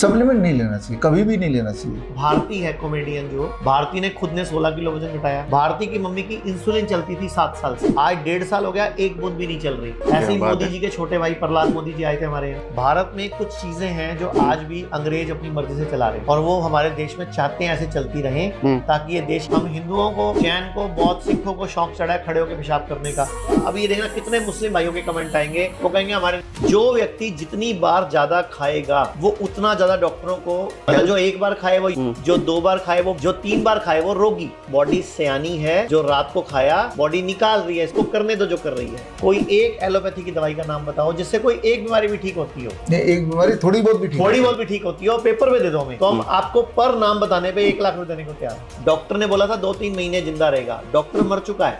Supplement नहीं लेना चाहिए, कभी भी नहीं लेना चाहिए। भारती है कॉमेडियन जो भारती ने खुद ने 16 किलो वजन घटाया। भारती की मम्मी की इंसुलिन चलती थी 7 साल से, आज 1.5 साल हो गया, एक बूंद भी नहीं चल रही। ऐसे ही मोदी जी के छोटे भाई प्रहलाद मोदी जी आए थे हमारे यहाँ। भारत में कुछ चीजें हैं जो आज भी अंग्रेज अपनी मर्जी से चला रहे हैं और वो हमारे देश में चाहते हैं ऐसे चलती रहे ताकि ये देश, हम हिंदुओं को, जैन को, बौद्ध सिखों को शौक चढ़ा है खड़े होकर पेशाब करने का। अब ये देखना कितने मुस्लिम भाइयों के कमेंट आएंगे, वो कहेंगे हमारे जो व्यक्ति जितनी बार ज्यादा खाएगा वो उतना ज्यादा डॉक्टरों को, जो एक बार खाए वो, जो 2 बार खाए वो, जो 3 बार खाए वो रोगी। बॉडी सयानी है, जो रात को खाया बॉडी निकाल रही है, इसको करने दो जो कर रही है। कोई एक एलोपैथी की दवाई का नाम बताओ जिससे कोई एक बीमारी भी ठीक होती हो। एक बीमारी थोड़ी बहुत भी ठीक होती हो, पेपर में दे दो हमें, तो हम आपको पर नाम बताने पे 1 लाख रुपए देने को तैयार। डॉक्टर ने बोला था 2-3 महीने जिंदा रहेगा, डॉक्टर मर चुका है,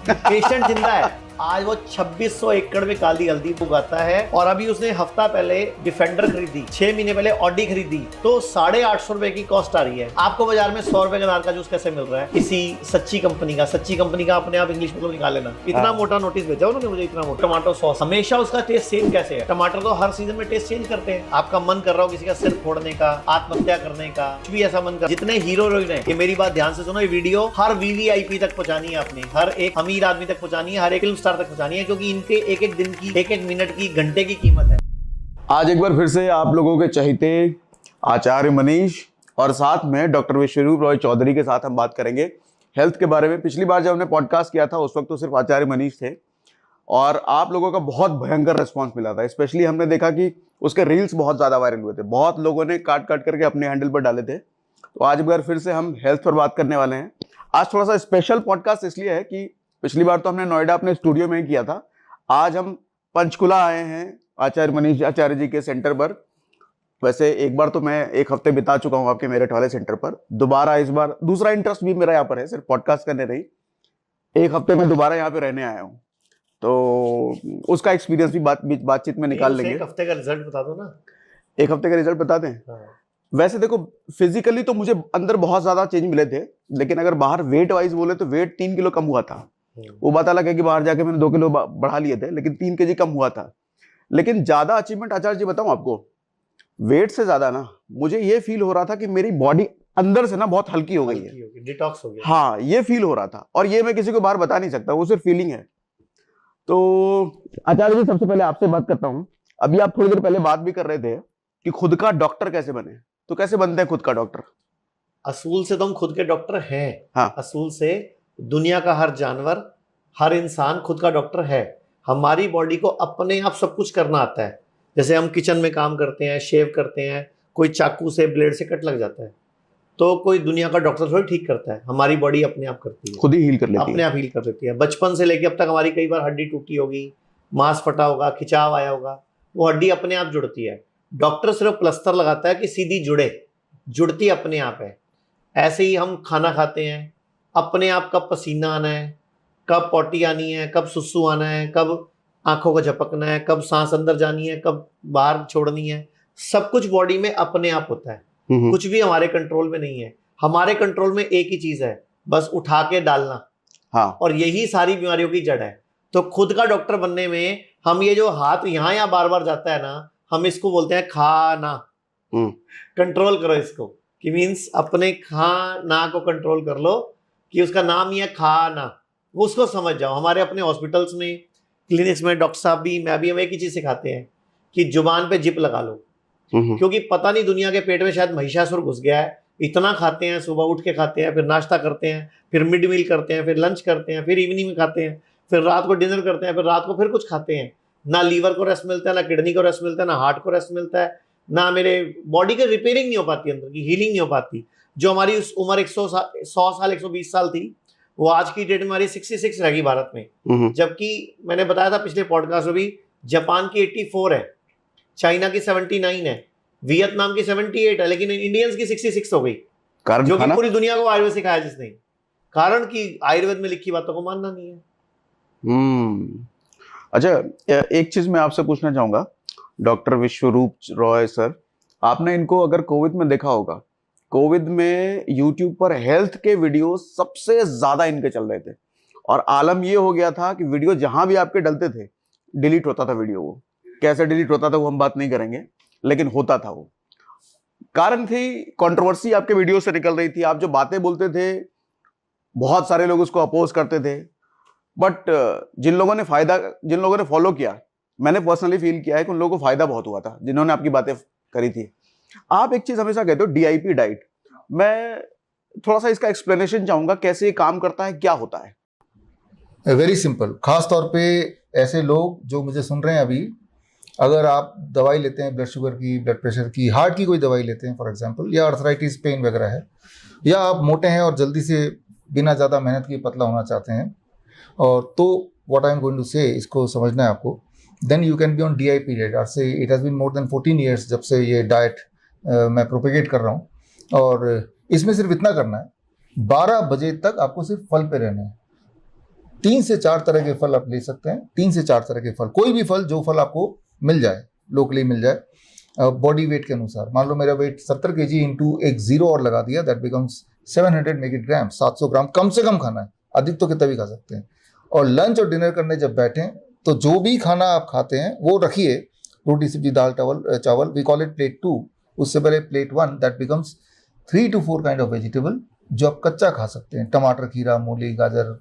पेशेंट जिंदा है। आज वो 2600 एकड़ में काली हल्दी उगाता है और अभी उसने हफ्ता पहले डिफेंडर खरीदी, 6 महीने पहले ऑडी खरीदी, तो 850 रुपए की कॉस्ट आ रही है। आपको बाजार में 100 रुपए का अनार का जूस कैसे मिल रहा है किसी सच्ची कंपनी का अपने आप इंग्लिश में निकाल लेना। इतना मोटा नोटिस भेजा उन्होंने मुझे, इतना मोटा। टमाटो सॉस हमेशा उसका टेस्ट सेम कैसे है? टमाटर तो हर सीजन में टेस्ट चेंज करते हैं। आपका मन कर रहा हो किसी का सिर फोड़ने का, आत्महत्या करने का, कुछ भी ऐसा मन कर, जितने हीरो हीरोइन है, ये मेरी बात ध्यान से सुनो, ये वीडियो हर वीवीआईपी तक पहुंचानी है आपने, हर एक अमीर आदमी तक पहुंचानी है, हर एक फिल्म स्टार तक पहुंचानी है, क्योंकि इनके एक दिन की, एक मिनट की, घंटे की कीमत है। आज एक बार फिर से आप लोगों के चहेते आचार्य मनीष और साथ में डॉक्टर विश्वरूप रॉय चौधरी के साथ हम बात करेंगे हेल्थ के बारे में। पिछली बार जब हमने पॉडकास्ट किया था उस वक्त तो सिर्फ आचार्य मनीष थे और आप लोगों का बहुत भयंकर रिस्पांस मिला था। स्पेशली हमने देखा कि उसके रील्स बहुत ज़्यादा वायरल हुए थे, बहुत लोगों ने काट करके अपने हैंडल पर डाले थे। तो आज एक बार फिर से हम हेल्थ पर बात करने वाले हैं। आज थोड़ा सा स्पेशल पॉडकास्ट इसलिए है कि पिछली बार तो हमने नोएडा अपने स्टूडियो में ही किया था, आज हम पंचकुला आए हैं आचार्य मनीष आचार्य जी के सेंटर पर। वैसे एक बार तो मैं 1 हफ्ते बिता चुका हूँ आपके मेरठ वाले सेंटर पर, दोबारा इस बार दूसरा इंटरेस्ट भी मेरा यहाँ पर है, सिर्फ पॉडकास्ट करने नहीं, 1 हफ्ते में दोबारा यहाँ पे रहने आया हूँ, तो उसका एक्सपीरियंस भी बातचीत में निकाल लेंगे। 1 हफ्ते का रिजल्ट बता दो ना। 1 हफ्ते का रिजल्ट बता दें? हाँ। वैसे देखो फिजिकली तो मुझे अंदर बहुत ज्यादा चेंज मिले थे, लेकिन अगर बाहर वेट वाइज बोले तो वेट 3 किलो कम हुआ था। वो बात अलग है कि बाहर जाके मैंने 2 किलो बढ़ा लिए थे, लेकिन 3 केजी कम हुआ था। लेकिन ज्यादा अचीवमेंट आचार्य जी बताऊं आपको, वेट से ज्यादा ना मुझे ये फील हो रहा था कि मेरी बॉडी अंदर से ना बहुत हल्की हो गई है, डिटॉक्स हो गया। हाँ, ये फील हो रहा था और ये मैं किसी को बाहर बता नहीं सकता, वो सिर्फ फीलिंग है। तो आचार्य जी सबसे पहले आपसे बात करता हूँ। अभी आप थोड़ी देर पहले बात भी कर रहे थे कि खुद का डॉक्टर कैसे बने, तो कैसे बनते हैं खुद का डॉक्टर? असूल से तो हम खुद के डॉक्टर हैं। हाँ। असूल से दुनिया का हर जानवर, हर इंसान खुद का डॉक्टर है। हमारी बॉडी को अपने आप सब कुछ करना आता है। जैसे हम किचन में काम करते हैं, शेव करते हैं, कोई चाकू से, ब्लेड से कट लग जाता है, तो कोई दुनिया का डॉक्टर थोड़ी ठीक करता है, हमारी बॉडी अपने आप करती है, खुद ही हील कर लेती है, अपने आप हील कर लेती है। बचपन से लेके अब तक हमारी कई बार हड्डी टूटी होगी, मांस फटा होगा, खिंचाव आया होगा, वो हड्डी अपने आप जुड़ती है। डॉक्टर सिर्फ प्लस्तर लगाता है कि सीधी जुड़ती अपने आप है। ऐसे ही हम खाना खाते हैं, अपने आप कब पसीना आना है, कब पोटी आनी है, कब सुसु आना है, कब आंखों को झपकना है, कब सांस अंदर जानी है, कब बाहर छोड़नी है, सब कुछ बॉडी में अपने आप होता है। कुछ भी हमारे कंट्रोल में नहीं है। हमारे कंट्रोल में एक ही चीज है, बस उठा के डालना। हाँ। और यही सारी बीमारियों की जड़ है। तो खुद का डॉक्टर बनने में हम ये जो हाथ यहाँ या बार बार जाता है ना, हम इसको बोलते हैं खाना। कंट्रोल करो इसको, कि मीन्स अपने खाना को कंट्रोल कर लो, कि उसका नाम ही है खाना, वो उसको समझ जाओ। हमारे अपने हॉस्पिटल्स में, क्लिनिक्स में डॉक्टर साहब भी, मैं भी, हम एक ही चीज सिखाते हैं कि जुबान पे जिप लगा लो, क्योंकि पता नहीं दुनिया के पेट में शायद महिषासुर घुस गया है। इतना खाते हैं, सुबह उठ के खाते हैं, फिर नाश्ता करते हैं, फिर मिड मील करते हैं, फिर लंच करते हैं, फिर इवनिंग में खाते हैं, फिर रात को डिनर करते हैं, फिर रात को फिर कुछ खाते हैं। ना लीवर को रेस्ट मिलता है, ना किडनी को रेस्ट मिलता है, ना हार्ट को रेस्ट मिलता है, ना मेरे बॉडी की रिपेयरिंग नहीं हो पाती, अंदर की हीलिंग नहीं हो पाती। जो हमारी उस उम्र 100 साल 120 साल थी, वो आज की डेट में हमारी 66 रहेगी भारत में। जबकि मैंने बताया था पिछले पॉडकास्ट में भी, जापान की 84 है, चाइना की 79 है, वियतनाम की 78 है, लेकिन इंडियंस की 66 हो गई। जो कि पूरी दुनिया को आयुर्वेद सिखाया जिसने। कारण कि आयुर्वेद में लिखी बातों को मानना नहीं है। अच्छा, एक चीज मैं आपसे पूछना चाहूंगा, डॉक्टर विश्वरूप रॉय सर, आपने इनको अगर कोविड में देखा होगा, कोविड में यूट्यूब पर हेल्थ के वीडियो सबसे ज्यादा इनके चल रहे थे और आलम ये हो गया था कि वीडियो जहां भी आपके डलते थे डिलीट होता था वीडियो। वो कैसे डिलीट होता था वो हम बात नहीं करेंगे, लेकिन होता था वो। कारण थी, कंट्रोवर्सी आपके वीडियो से निकल रही थी, आप जो बातें बोलते थे बहुत सारे लोग उसको अपोज करते थे, बट जिन लोगों ने फॉलो किया, मैंने पर्सनली फील किया है कि उन लोगों को फायदा बहुत हुआ था जिन्होंने आपकी बातें करी थी। आप एक चीज हमेशा कहते हो डीआईपी डाइट, मैं थोड़ा सा इसका एक्सप्लेनेशन चाहूंगा, कैसे ये काम करता है, क्या होता है? Very simple. खास तौर पे ऐसे लोग जो मुझे सुन रहे हैं अभी, अगर आप दवाई लेते हैं ब्लड शुगर की, ब्लड प्रेशर की, हार्ट की कोई दवाई लेते हैं फॉर एग्जांपल, या अर्थराइटिस पेन वगैरह है, या आप मोटे हैं और जल्दी से बिना ज़्यादा मेहनत के पतला होना चाहते हैं, और तो what I am going to say, इसको समझना है आपको, then you can be on DIP diet. आज से it has been more than 14 years जब से ये डाइट मैं प्रोपेगेट कर रहा हूँ, और इसमें सिर्फ इतना करना है, 12 बजे तक आपको सिर्फ फल पे रहना है। 3 से 4 तरह के फल आप ले सकते हैं, 3 से 4 तरह के फल, कोई भी फल, जो फल आपको मिल जाए, लोकली मिल जाए, बॉडी वेट के अनुसार। मान लो मेरा वेट 70 kg इंटू एक जीरो और लगा दिया, that becomes 700 make eight gram, 700 ग्राम कम से कम खाना है, अधिक तो कितना भी खा सकते हैं। और लंच और डिनर करने जब बैठें तो जो भी खाना आप खाते हैं वो रखिए, रोटी सब्जी दाल चावल, वी कॉल इट प्लेट 2, उससे पहले plate 1, that becomes 3 to 4 kind of vegetable जो आप कच्चा खा सकते हैं, टमाटर, खीरा, मूली, गाजर,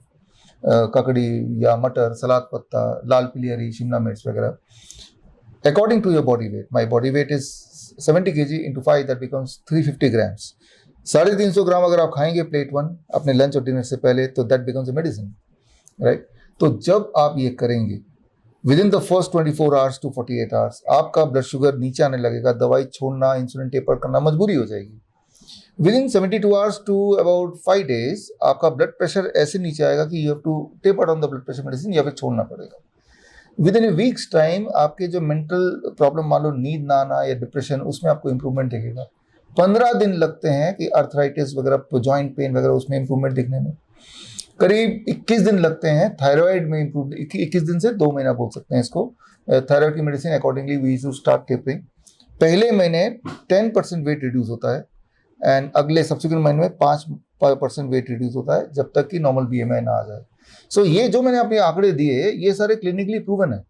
ककड़ी या मटर, सलाद पत्ता, लाल पीली हरी शिमला मिर्च वगैरह, according to your body weight. My body weight is 70 kg into 5, that becomes 350 grams. 350 gram अगर आप खाएंगे प्लेट 1 अपने लंच और डिनर से पहले, तो that becomes a medicine, right. तो जब आप ये करेंगे within the first 24 hours to 48 hours, आपका ब्लड शुगर नीचे आने लगेगा, दवाई छोड़ना, इंसुलिन टेपर करना मजबूरी हो जाएगी। Within 72 hours to about 5 days आपका ब्लड प्रेशर ऐसे नीचे आएगा कि you have to taper down the blood pressure medicine, या फिर छोड़ना पड़ेगा। Within a week's time आपके जो मेंटल प्रॉब्लम, मान लो नींद ना आना या डिप्रेशन, उसमें आपको इंप्रूवमेंट दिखेगा। 15 दिन लगते हैं कि अर्थराइटिस वगैरह, जॉइंट पेन वगैरह, उसमें इंप्रूवमेंट दिखने में। करीब 21 दिन लगते हैं थायराइड में इंप्रूव, 21 दिन से 2 महीना बोल सकते हैं इसको। थायराइड की medicine accordingly we used to start tapering. पहले महीने 10% वेट रिड्यूस होता है, एंड अगले सब्सिक्वेंट महीने में 5% वेट रिड्यूस होता है, जब तक कि नॉर्मल BMI ना आ जाए। सो ये जो मैंने अपने आंकड़े दिए, ये सारे क्लिनिकली प्रूवन है।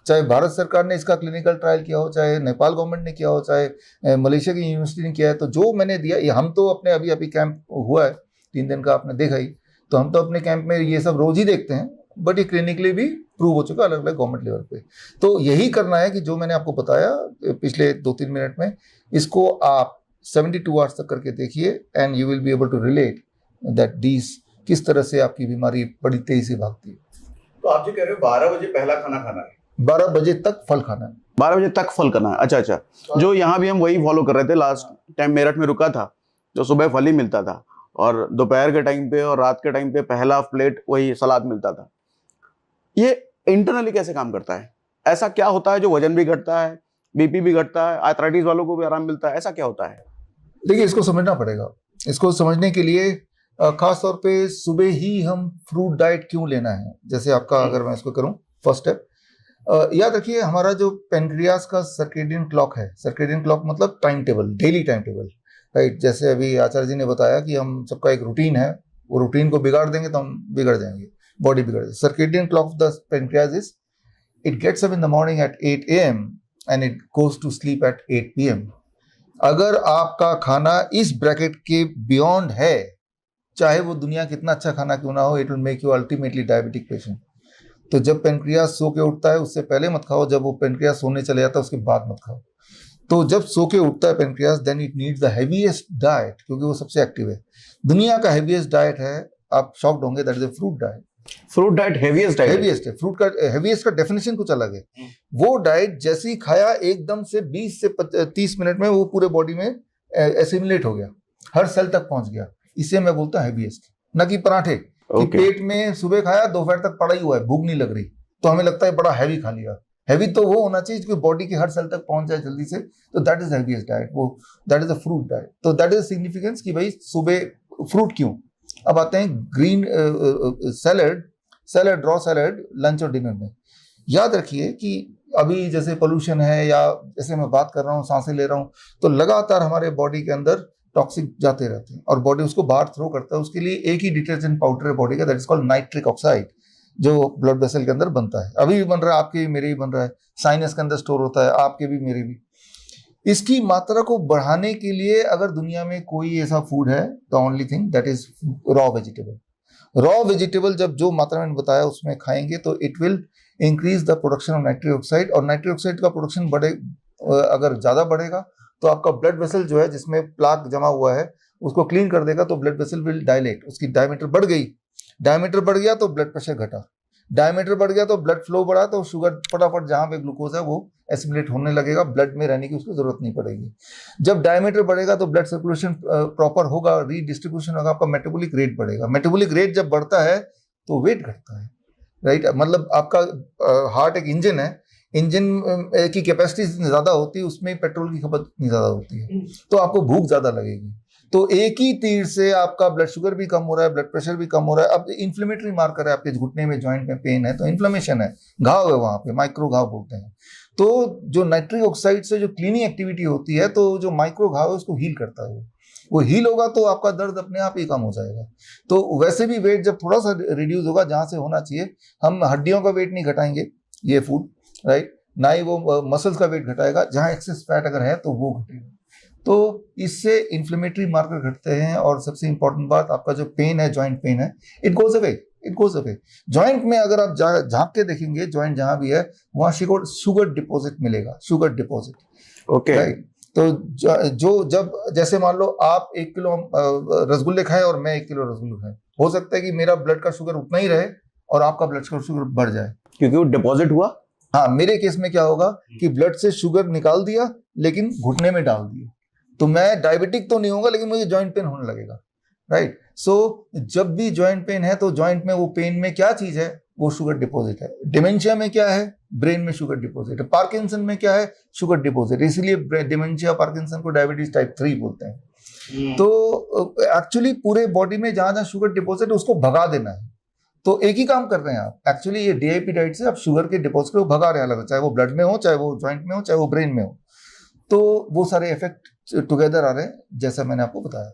चाहे भारत सरकार ने इसका क्लिनिकल ट्रायल किया हो, चाहे नेपाल गवर्नमेंट ने किया हो, चाहे मलेशिया की यूनिवर्सिटी ने किया है, तो जो मैंने दिया, ये हम तो अपने अभी कैंप हुआ है 3 दिन का, आपने देखा ही, तो हम तो अपने कैंप में ये सब रोज ही देखते हैं, बट ये क्लिनिकली भी प्रूव हो चुका अलग अलग गवर्नमेंट लेवल पे। तो यही करना है कि जो मैंने आपको बताया पिछले 2-3 मिनट में, इसको आप 72 आवर्स तक करके देखिए, and you will be able to relate that these किस तरह से आपकी बीमारी बड़ी तेजी से भागती है। तो आप जो कह रहे हो 12 बजे पहला खाना खाना है, 12 बजे तक फल खाना है, 12 बजे तक फल खाना है। अच्छा, जो यहाँ भी हम वही फॉलो कर रहे थे। लास्ट टाइम मेरठ में रुका था, जो सुबह फल ही मिलता था, और दोपहर के टाइम पे और रात के टाइम पे पहला प्लेट वही सलाद मिलता था। ये इंटरनली कैसे काम करता है? ऐसा क्या होता है जो वजन भी घटता है, BP भी घटता है, आर्थराइटिस वालों को भी आराम मिलता है, ऐसा क्या होता है? देखिए, इसको समझना पड़ेगा। इसको समझने के लिए खास तौर पे सुबह ही हम फ्रूट डाइट क्यों लेना है, जैसे आपका अगर मैं इसको करूं, फर्स्ट स्टेप याद रखिए, हमारा जो पेनक्रियास का सर्केडियन क्लॉक है, सर्केडियन क्लॉक मतलब time table, daily time table, right. जैसे अभी आचार्य जी ने बताया कि हम सबका एक रूटीन है, वो रूटीन को बिगाड़ देंगे तो हम बिगड़ जाएंगे, बॉडी बिगड़ जाएगी। Circadian clock of the pancreas is, it gets up in the morning at 8 AM and it goes to sleep at 8 PM। अगर आपका खाना इस ब्रैकेट के बियॉन्ड है, चाहे वो दुनिया कितना अच्छा खाना क्यों ना हो, it will make you ultimately diabetic patient. तो जब पेनक्रियास सो के उठता है उससे पहले मत खाओ, जब वो पेनक्रियास सोने चले जाता है उसके बाद मत खाओ। तो जब सो के उठता है pancreas, then it needs the heaviest diet, क्योंकि वो सबसे एक्टिव है। दुनिया का हेवीएस्ट डाइट है, आप शॉक्ड होंगे, that is a fruit diet. Fruit diet heaviest diet? Heaviest है। फ्रूट का हेवीएस्ट का डेफिनेशन कुछ अलग है। वो डाइट जैसे ही खाया, एकदम से 20 से 30 मिनट में वो पूरे बॉडी में एसिमिलेट हो गया, हर सेल तक पहुंच गया। इसे मैं बोलता हूँ हेवीएस्ट, न कि पराठे कि पेट में सुबह खाया, दोपहर तक पड़ा ही हुआ है, भूख नहीं लग रही, तो हमें लगता है बड़ा हैवी खा लिया। हैवी तो वो होना चाहिए कि बॉडी के हर सेल तक पहुंच जाए जल्दी से, तो दैट इज हेवीएस्ट डाइट, वो that is a fruit diet. तो दैट इज सिग्निफिकेंस कि भाई सुबह फ्रूट क्यों। अब आते हैं green salad, raw salad lunch और डिनर में। याद रखिए कि अभी जैसे पोल्यूशन है, या जैसे मैं बात कर रहा हूँ, सांसें ले रहा हूँ, तो लगातार हमारे बॉडी के अंदर टॉक्सिक जाते रहते हैं और बॉडी उसको बाहर थ्रो करता है। उसके लिए एक ही डिटर्जेंट पाउडर है बॉडी का, that is called nitric oxide, जो ब्लड वेसल के अंदर बनता है। अभी भी बन रहा है, आपके भी मेरे भी बन रहा है, साइनस के अंदर स्टोर होता है, आपके भी मेरे भी। इसकी मात्रा को बढ़ाने के लिए अगर दुनिया में कोई ऐसा फूड है, the only thing that is raw vegetable. Raw vegetable जब जो मात्रा मैंने बताया उसमें खाएंगे तो it will increase the production of nitric oxide, और नाइट्रिक ऑक्साइड का प्रोडक्शन अगर ज्यादा बढ़ेगा तो आपका ब्लड वेसल जो है जिसमें प्लाक जमा हुआ है उसको क्लीन कर देगा, तो ब्लड वेसल विल डायलेट, उसकी डायमीटर बढ़ गई, डायमीटर बढ़ गया तो ब्लड प्रेशर घटा, डायमीटर बढ़ गया तो ब्लड फ्लो बढ़ा, तो शुगर फटाफट जहां पे ग्लूकोज है वो एसिमिलेट होने लगेगा, ब्लड में रहने की उसको जरूरत नहीं पड़ेगी। जब डायमीटर बढ़ेगा तो ब्लड सर्कुलेशन प्रॉपर होगा, रीडिस्ट्रीब्यूशन होगा, आपका मेटाबॉलिक रेट बढ़ेगा। मेटाबॉलिक रेट जब बढ़ता है तो वेट घटता है, राइट। मतलब आपका हार्ट एक इंजन है, इंजन की कैपेसिटी जितनी ज्यादा होती है उसमें पेट्रोल की खपत इतनी ज्यादा होती है, तो आपको भूख ज्यादा लगेगी। तो एक ही तीर से आपका ब्लड शुगर भी कम हो रहा है, ब्लड प्रेशर भी कम हो रहा है। अब इन्फ्लेमेटरी मार्कर है, आपके घुटने में जॉइंट में पेन है तो इन्फ्लेमेशन है, घाव है, वहां पे माइक्रो घाव बोलते हैं। तो जो नाइट्रिक ऑक्साइड से जो क्लीनिंग एक्टिविटी होती है तो जो माइक्रो घाव है उसको हील करता है, वो हील होगा तो आपका दर्द अपने आप ही कम हो जाएगा। तो वैसे भी वेट जब थोड़ा सा रिड्यूस होगा जहां से होना चाहिए, हम हड्डियों का वेट नहीं घटाएंगे ये फूड, राइट, ना ही वो मसल्स का वेट घटाएगा, जहां एक्सेस फैट अगर है तो वो घटेगा। तो इससे इन्फ्लेमेटरी मार्कर घटते हैं, और सबसे इंपॉर्टेंट बात, आपका जो पेन है, जॉइंट पेन है, it goes away, it goes away. Joint में अगर आप झांक के देखेंगे, जॉइंट जहां भी है वहां शुगर डिपॉजिट मिलेगा, शुगर डिपॉजिट, ओके। राइट। तो जो जब जैसे मान लो आप 1 किलो रसगुल्ले खाएं और मैं 1 किलो रसगुल्ले खाएं, हो सकता है कि मेरा ब्लड का शुगर उतना ही रहे और आपका ब्लड का शुगर बढ़ जाए, क्योंकि वो डिपॉजिट हुआ। हाँ, मेरे केस में क्या होगा कि ब्लड से शुगर निकाल दिया लेकिन घुटने में डाल दिया, तो मैं डायबिटिक तो नहीं होगा लेकिन मुझे जॉइंट पेन होने लगेगा, राइट। सो जब भी जॉइंट पेन है तो जॉइंट में वो पेन में क्या चीज है, वो शुगर डिपॉजिट है। डिमेंशिया में क्या है, ब्रेन में शुगर डिपॉजिट है। पार्किंसन में क्या है, शुगर डिपॉजिट, इसलिए डिमेंशिया पार्किंसन को डायबिटीज टाइप 3 बोलते हैं। तो एक्चुअली पूरे बॉडी में जहां जहां शुगर डिपॉजिट है उसको भगा देना है। तो एक ही काम कर रहे हैं आप, एक्चुअली ये डीआईपी डाइट से आप शुगर के डिपॉजिट को भगा रहे हैं अलग, चाहे वो ब्लड में हो, चाहे वो जॉइंट में हो, चाहे वो ब्रेन में हो। तो वो सारे इफेक्ट टुगेदर आ रहे हैं जैसा मैंने आपको बताया।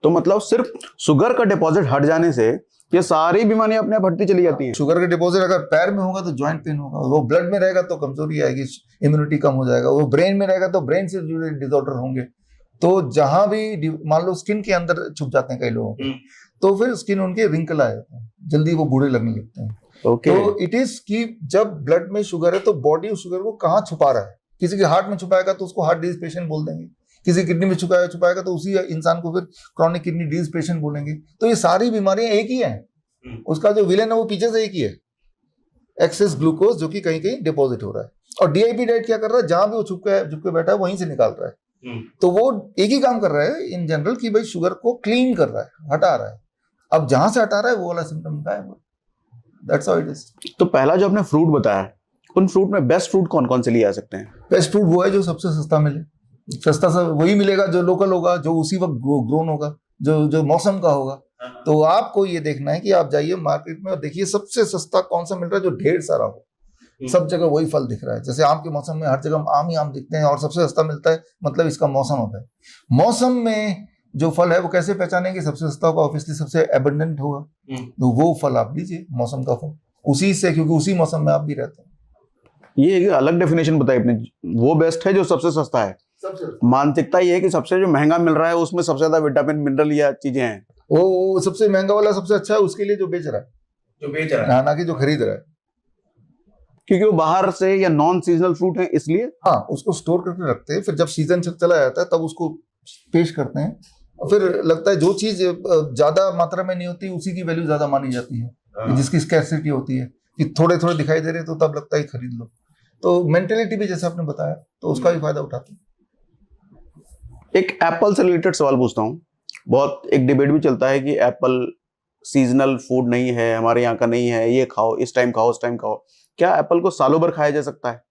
तो मतलब सिर्फ शुगर का डिपॉजिट हट जाने से ये सारी बीमारियां अपने आप हटती चली जाती हैं। शुगर का डिपॉजिट अगर पैर में होगा तो जॉइंट पेन होगा, वो ब्लड में रहेगा तो कमजोरी आएगी, इम्यूनिटी कम हो जाएगा, वो ब्रेन में रहेगा तो ब्रेन से जुड़े डिसऑर्डर होंगे। तो जहां भी मान लो स्किन के अंदर छुप जाते हैं कई लोगों के, तो फिर स्किन उनके रिंकल आ जाते हैं, जल्दी वो बूढ़े लगने लगते हैं। तो इट इज कि जब ब्लड में शुगर है तो बॉडी उस शुगर को कहाँ छुपा रहा है, किसी के हार्ट में छुपाएगा तो उसको हार्ट डिजीज पेशेंट बोल देंगे, किसी किडनी में छुपाएगा तो उसी इंसान को फिर क्रॉनिक किडनी डिजीज पेशेंट बोलेंगे। तो ये सारी बीमारियां एक ही हैं, उसका जो विलेन है वो पीछे से एक ही है, एक्सेस ग्लूकोज जो कि कहीं कहीं डिपॉजिट हो रहा है। और डीआईपी डाइट क्या कर रहा है, जहां भी वो छुप के बैठा है वहीं से निकाल रहा है। तो वो एक ही काम कर रहा है इन जनरल कि भाई शुगर को क्लीन कर रहा है, हटा रहा है। अब जहां से हटा रहा है वो वाला सिम्टम गायब है, दैट्स हाउ इट इज। तो पहला जो आपने फ्रूट बताया, उन फ्रूट में बेस्ट फ्रूट कौन कौन से लिए आ सकते हैं? बेस्ट फ्रूट वो है जो सबसे सस्ता मिले, सस्ता सा वही मिलेगा जो लोकल होगा, जो उसी वक्त ग्रोन होगा, जो मौसम का होगा। तो आपको ये देखना है कि आप जाइए मार्केट में और देखिए सबसे सस्ता कौन सा मिल रहा है, जो ढेर सारा हो, सब जगह वही फल दिख रहा है। जैसे आम के मौसम में हर जगह आम ही आम दिखते हैं और सबसे सस्ता मिलता है, मतलब इसका मौसम होता है। मौसम में जो फल है वो कैसे पहचानेंगे, सबसे सस्ता होगा, ऑब्वियसली सबसे एबंडेंट होगा, तो वो फल आप लीजिए, मौसम का फल, उसी से, क्योंकि उसी मौसम में आप भी रहते हैं। ये एक अलग डेफिनेशन बताई आपने, वो बेस्ट है जो सबसे सस्ता है। मानसिकता ये है कि सबसे जो महंगा मिल रहा है उसमें सबसे ज्यादा विटामिन मिनरल या चीजें हैं, वो सबसे महंगा वाला सबसे अच्छा है उसके लिए जो बेच रहा है, ना कि जो खरीद रहा है, क्योंकि वो बाहर से या नॉन सीजनल फ्रूट है इसलिए। हाँ, उसको स्टोर करके रखते हैं, फिर जब सीजन चला जाता है तब उसको पेश करते हैं, और फिर लगता है जो चीज ज्यादा मात्रा में नहीं होती उसी की वैल्यू ज्यादा मानी जाती है, जिसकी स्कैर्सिटी होती है कि थोड़े थोड़े दिखाई दे रहे तो तब लगता है खरीद लो। तो मेंटेलिटी भी जैसे आपने बताया तो उसका भी फायदा उठाते हैं। एक एप्पल से रिलेटेड सवाल पूछता हूँ, बहुत एक डिबेट भी चलता है कि एप्पल सीजनल फूड नहीं है, हमारे यहाँ का नहीं है, ये खाओ, इस टाइम खाओ, उस टाइम खाओ। क्या एप्पल को सालों भर खाया जा सकता है?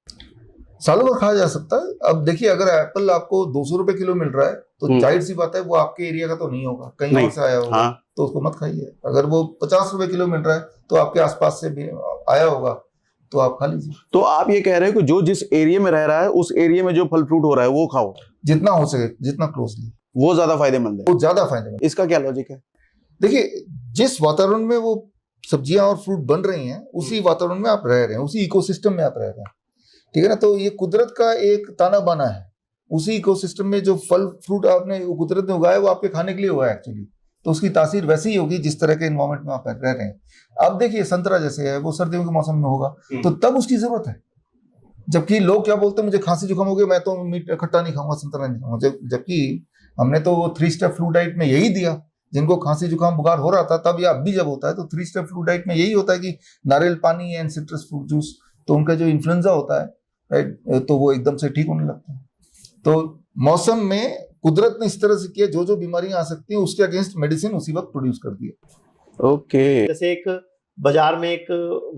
सालों भर खाया जा सकता है। अब देखिए, अगर एप्पल आपको 200 रुपए किलो मिल रहा है तो जाहिर सी बात है वो आपके एरिया का तो नहीं होगा, कहीं और से आया होगा। हाँ। तो उसको मत खाइए। अगर वो 50 रुपए किलो मिल रहा है तो आपके आसपास से भी आया होगा तो आप खा लीजिए। तो आप ये कह रहे हो कि जो जिस एरिया में रह रहा है उस एरिया में जो फल फ्रूट हो रहा है वो खाओ, जितना हो सके, जितना क्लोजली, वो ज्यादा फायदेमंद है। वो ज्यादा फायदेमंद। इसका क्या लॉजिक है? देखिए, जिस वातावरण में वो सब्जियां और फ्रूट बन रही हैं उसी वातावरण में आप रह रहे हैं, उसी इकोसिस्टम में आप रह रहे हैं, ठीक है ना। तो ये कुदरत का एक ताना बाना है, उसी इकोसिस्टम में जो फल फ्रूट आपने कुदरत ने उगाया वो आपके खाने के लिए हुआ है एक्चुअली, तो उसकी तासीर वैसी ही होगी जिस तरह के इन्वायरमेंट में आप रह रहे हैं। अब देखिए संतरा जैसे है वो सर्दियों के मौसम में होगा तो तब उसकी जरूरत है, जबकि लोग क्या बोलते हैं मुझे खांसी जुकाम हो गया मैं तो मीट खट्टा नहीं खाऊंगा, संतरा नहीं खाऊंगा, जबकि हमने तो 3 स्टेप फ्लू डाइट में यही दिया। जिनको खांसी जुकाम बुखार हो रहा था तब या अब भी जब होता है तो 3 स्टेप फ्लू डाइट में यही होता है कि नारियल पानी एंड सिट्रस फ्रूट जूस, तो उनका जो इन्फ्लुएंजा होता है राइट, तो वो एकदम से ठीक होने लगता है। तो मौसम में कुदरत ने इस तरह से किया, जो जो बीमारियां आ सकती हैं उसके अगेंस्ट मेडिसिन उसी वक्त प्रोड्यूस कर दिया। ओके। जैसे एक बाजार में एक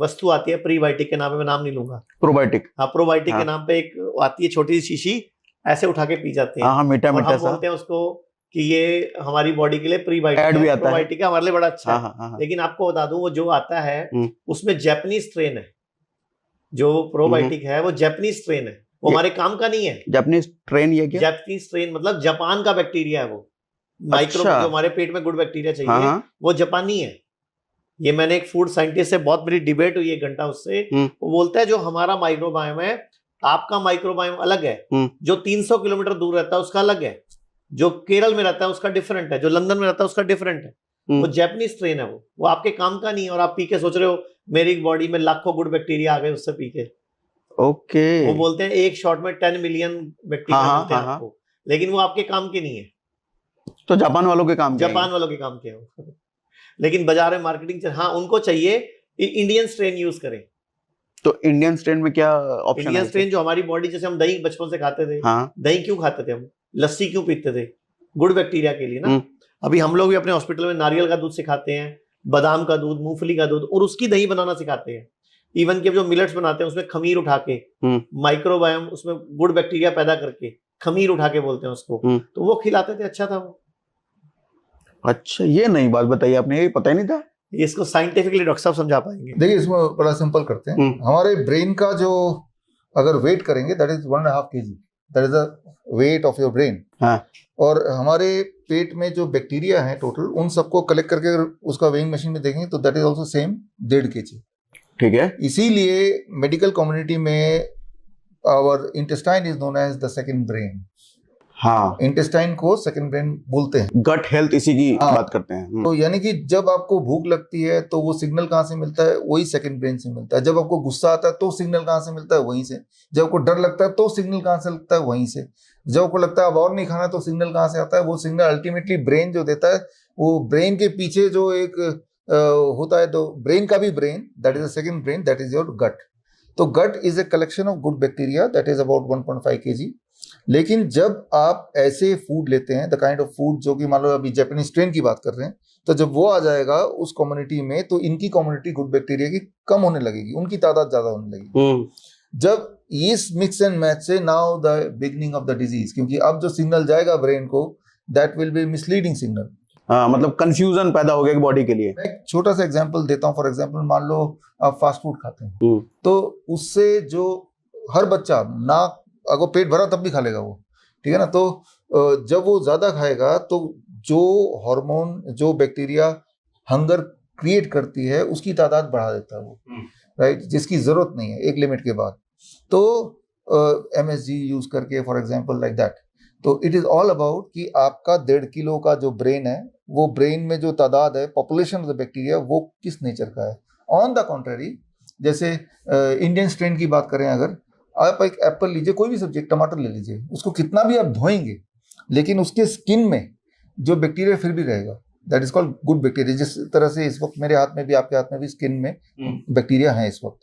वस्तु आती है प्रीबायोटिक के नाम पे, मैं नाम नहीं लूंगा, प्रोबायोटिक। हाँ प्रोबायोटिक हाँ। के नाम पे एक आती है छोटी सी शीशी, ऐसे उठा के पी जाते हैं। हाँ मीठा और मीठा हम सा बोलते हैं उसको कि ये हमारी बॉडी के लिए ऐड प्रीबायोटिक भी है, आता है। प्रोबायोटिक है, हमारे लिए बड़ा अच्छा हाँ है। हाँ हाँ। लेकिन आपको बता दूं वो जो आता है हम्म। उसमें जैपनीज स्ट्रेन है, जो प्रोबायोटिक है वो जैपनीज स्ट्रेन है, वो ये- हमारे काम का नहीं है। जापानीज ट्रेन ये क्या? जैपनीज स्ट्रेन मतलब जापान का बैक्टीरिया है वो, माइक्रो अच्छा। जो हमारे पेट में गुड बैक्टीरिया हाँ चाहिए हाँ। वो जापानी है। ये मैंने एक फूड साइंटिस्ट से बहुत बड़ी डिबेट हुई 1 घंटा उससे, वो बोलता है जो हमारा माइक्रोबायोम है आपका माइक्रोबायोम अलग है, जो 300 किलोमीटर दूर रहता है उसका अलग है, जो केरल में रहता है उसका डिफरेंट है, जो लंदन में रहता है उसका डिफरेंट है। वो जैपनीज स्ट्रेन है, वो आपके काम का नहीं है। और आप पी के सोच रहे हो मेरी बॉडी में लाखों गुड बैक्टीरिया आ गए उससे पी के। ओके। वो बोलते हैं एक शॉट में 10 मिलियन बैक्टीरिया हाँ, मिलते हैं हाँ, आपको, लेकिन वो आपके काम के नहीं है, तो जापान वालों के काम जापान वालों के काम के हो। लेकिन बाजार में मार्केटिंग हाँ उनको चाहिए इंडियन स्ट्रेन यूज करें। तो इंडियन स्ट्रेन में क्या ऑप्शन इंडियन है? स्ट्रेन जो हमारी बॉडी, जैसे हम दही बचपन से खाते थे, हाँ। दही क्यों खाते थे हम, लस्सी क्यों पीते थे, गुड बैक्टीरिया के लिए ना। अभी हम लोग भी अपने हॉस्पिटल में नारियल का दूध सिखाते हैं, बादाम का दूध, मूंगफली का दूध, और उसकी दही बनाना सिखाते हैं। इवन के जो मिलेट्स बनाते हैं उसमें खमीर उठा के, माइक्रोबायोम उसमें गुड बैक्टीरिया पैदा करके खमीर उठा के बोलते हैं उसको, तो वो खिलाते थे, अच्छा था वो। अच्छा, ये नई बात बताई आपने, ये पता ही नहीं था। इसको साइंटिफिकली डॉक्टर साहब समझा पाएंगे। देखिए इसमें बड़ा सिंपल करते हैं। हमारे ब्रेन का जो अगर वेट करेंगे that is 1.5 kg, that is the weight of your brain. और हमारे पेट में जो बैक्टीरिया है टोटल उन सबको कलेक्ट करके अगर उसका वेइंग मशीन में देखेंगे तो that is also same 1.5 kg। ठीक है। इसीलिए मेडिकल कम्युनिटी में our intestine is known as the second brain. हाँ, इंटेस्टाइन को सेकंड ब्रेन बोलते हैं। गट हेल्थ इसी की बात करते हैं। तो यानी कि जब आपको भूख लगती है तो वो सिग्नल कहाँ से मिलता है, वही सेकंड ब्रेन से मिलता है। जब आपको गुस्सा आता है तो सिग्नल कहाँ से मिलता है, वहीं से। जब आपको डर लगता है तो सिग्नल कहाँ से लगता है, वहीं से। जब आपको लगता है अब और नहीं खाना तो सिग्नल कहाँ से आता है, वो सिग्नल अल्टीमेटली ब्रेन जो देता है। वो ब्रेन के पीछे जो एक होता है, तो ब्रेन का भी brain, that is the second brain, that is your gut. तो gut is a collection of good bacteria that is about 1.5 kg। लेकिन जब आप ऐसे फूड लेते हैं, द काइंड ऑफ फूड जो कि मान लो अभी जापानीज स्ट्रेन की बात कर रहे हैं, तो जब वो आ जाएगा उस कम्युनिटी में तो इनकी कम्युनिटी गुड बैक्टीरिया की कम होने लगेगी, उनकी तादाद ज्यादा होने लगेगी। जब इस मिक्स एंड मैच से now the beginning of the disease, क्योंकि अब जो सिग्नल जाएगा ब्रेन को that will be misleading signal. हाँ, मतलब कंफ्यूजन पैदा हो गया बॉडी के लिए। मैं एक छोटा सा एग्जांपल देता हूँ। फॉर एग्जांपल मान लो आप फास्ट फूड खाते हैं, तो उससे जो हर बच्चा ना अगर पेट भरा तब भी खा लेगा वो, ठीक है ना। तो जब वो ज्यादा खाएगा तो जो हार्मोन, जो बैक्टीरिया हंगर क्रिएट करती है उसकी तादाद बढ़ा देता है वो, राइट, जिसकी जरूरत नहीं है एक लिमिट के बाद। तो MSG यूज करके फॉर एग्जांपल लाइक दैट। तो इट इज ऑल अबाउट कि आपका 1.5 किलो का जो ब्रेन है, वो ब्रेन में जो तादाद है, पॉपुलेशन ऑफ द बैक्टीरिया, वो किस नेचर का है। ऑन द कॉन्ट्ररी, जैसे इंडियन स्ट्रेन की बात करें, अगर आप एक एप्पल लीजिए, कोई भी सब्जी, टमाटर ले लीजिए, उसको कितना भी आप धोएंगे लेकिन उसके स्किन में जो बैक्टीरिया फिर भी रहेगा, that is called good bacteria. जिस तरह से इस वक्त मेरे हाथ में भी, आपके हाथ में भी स्किन में बैक्टीरिया हैं इस वक्त,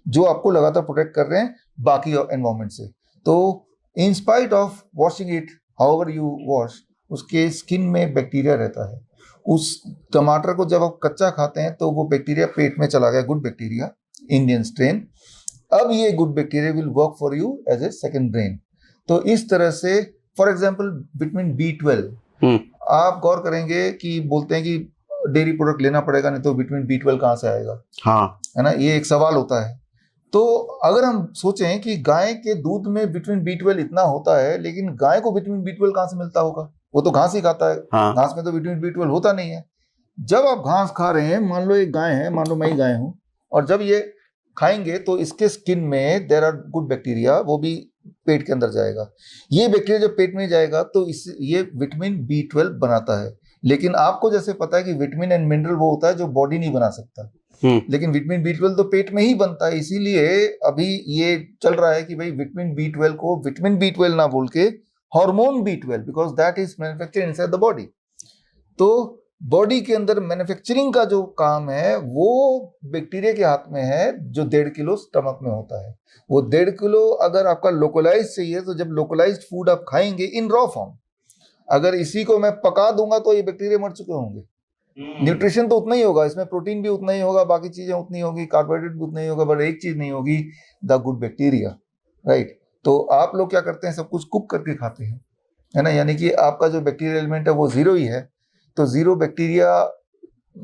जो आपको लगातार प्रोटेक्ट कर रहे हैं बाकी एनवायरमेंट से। तो in spite of washing it however you wash, उसके स्किन में बैक्टीरिया रहता है। उस टमाटर को जब आप कच्चा खाते हैं तो वो बैक्टीरिया पेट में चला गया, गुड बैक्टीरिया, इंडियन स्ट्रेन। अब ये good bacteria will work for you as a second brain. तो इस तरह से फॉर एग्जांपल विटामिन B12, आप गौर करेंगे कि बोलते हैं कि डेयरी प्रोडक्ट लेना पड़ेगा, नहीं तो विटामिन B12 कहाँ से आएगा, हाँ, है ना, ये एक सवाल होता है। तो अगर हम सोचें कि गाय के दूध में विटामिन B12 इतना होता है, लेकिन गाय को विटामिन B12 कहाँ से मिलता होगा, वो तो घास ही खाता है, हाँ। घास में तो विटामिन B12 होता नहीं है। जब आप घास खा रहे हैं, मान लो एक गाय है, मान लो मैं ही गाय हूं, और जब ये खाएंगे तो इसके स्किन में देयर आर गुड बैक्टीरिया, वो भी पेट के अंदर जाएगा। ये बैक्टीरिया जब पेट में जाएगा तो ये विटामिन B12 बनाता है। लेकिन आपको जैसे पता है कि विटामिन एंड मिनरल वो होता है जो बॉडी नहीं बना सकता, लेकिन विटामिन B12 तो पेट में ही बनता है। इसीलिए अभी ये चल रहा है कि भाई विटामिन B12 को विटामिन B12 ना बोल के hormone B12, because that is manufactured inside the body. तो बॉडी के अंदर मैन्युफैक्चरिंग का जो काम है वो बैक्टीरिया के हाथ में है, जो 1.5 किलो स्टमक में होता है। वो 1.5 किलो अगर आपका लोकलाइज चाहिए तो जब लोकलाइज्ड फूड आप खाएंगे इन रॉ फॉर्म, अगर इसी को मैं पका दूंगा तो ये बैक्टीरिया मर चुके होंगे। न्यूट्रिशन तो उतना ही होगा, इसमें प्रोटीन भी उतना ही होगा, बाकी चीजें उतनी होगी, कार्बोहाइड्रेट भी उतना ही होगा, बट एक चीज नहीं होगी, द गुड बैक्टीरिया, राइट। तो आप लोग क्या करते हैं, सब कुछ कुक करके खाते हैं, है ना, यानी कि आपका जो बैक्टीरियल एलिमेंट है वो जीरो ही है। तो जीरो बैक्टीरिया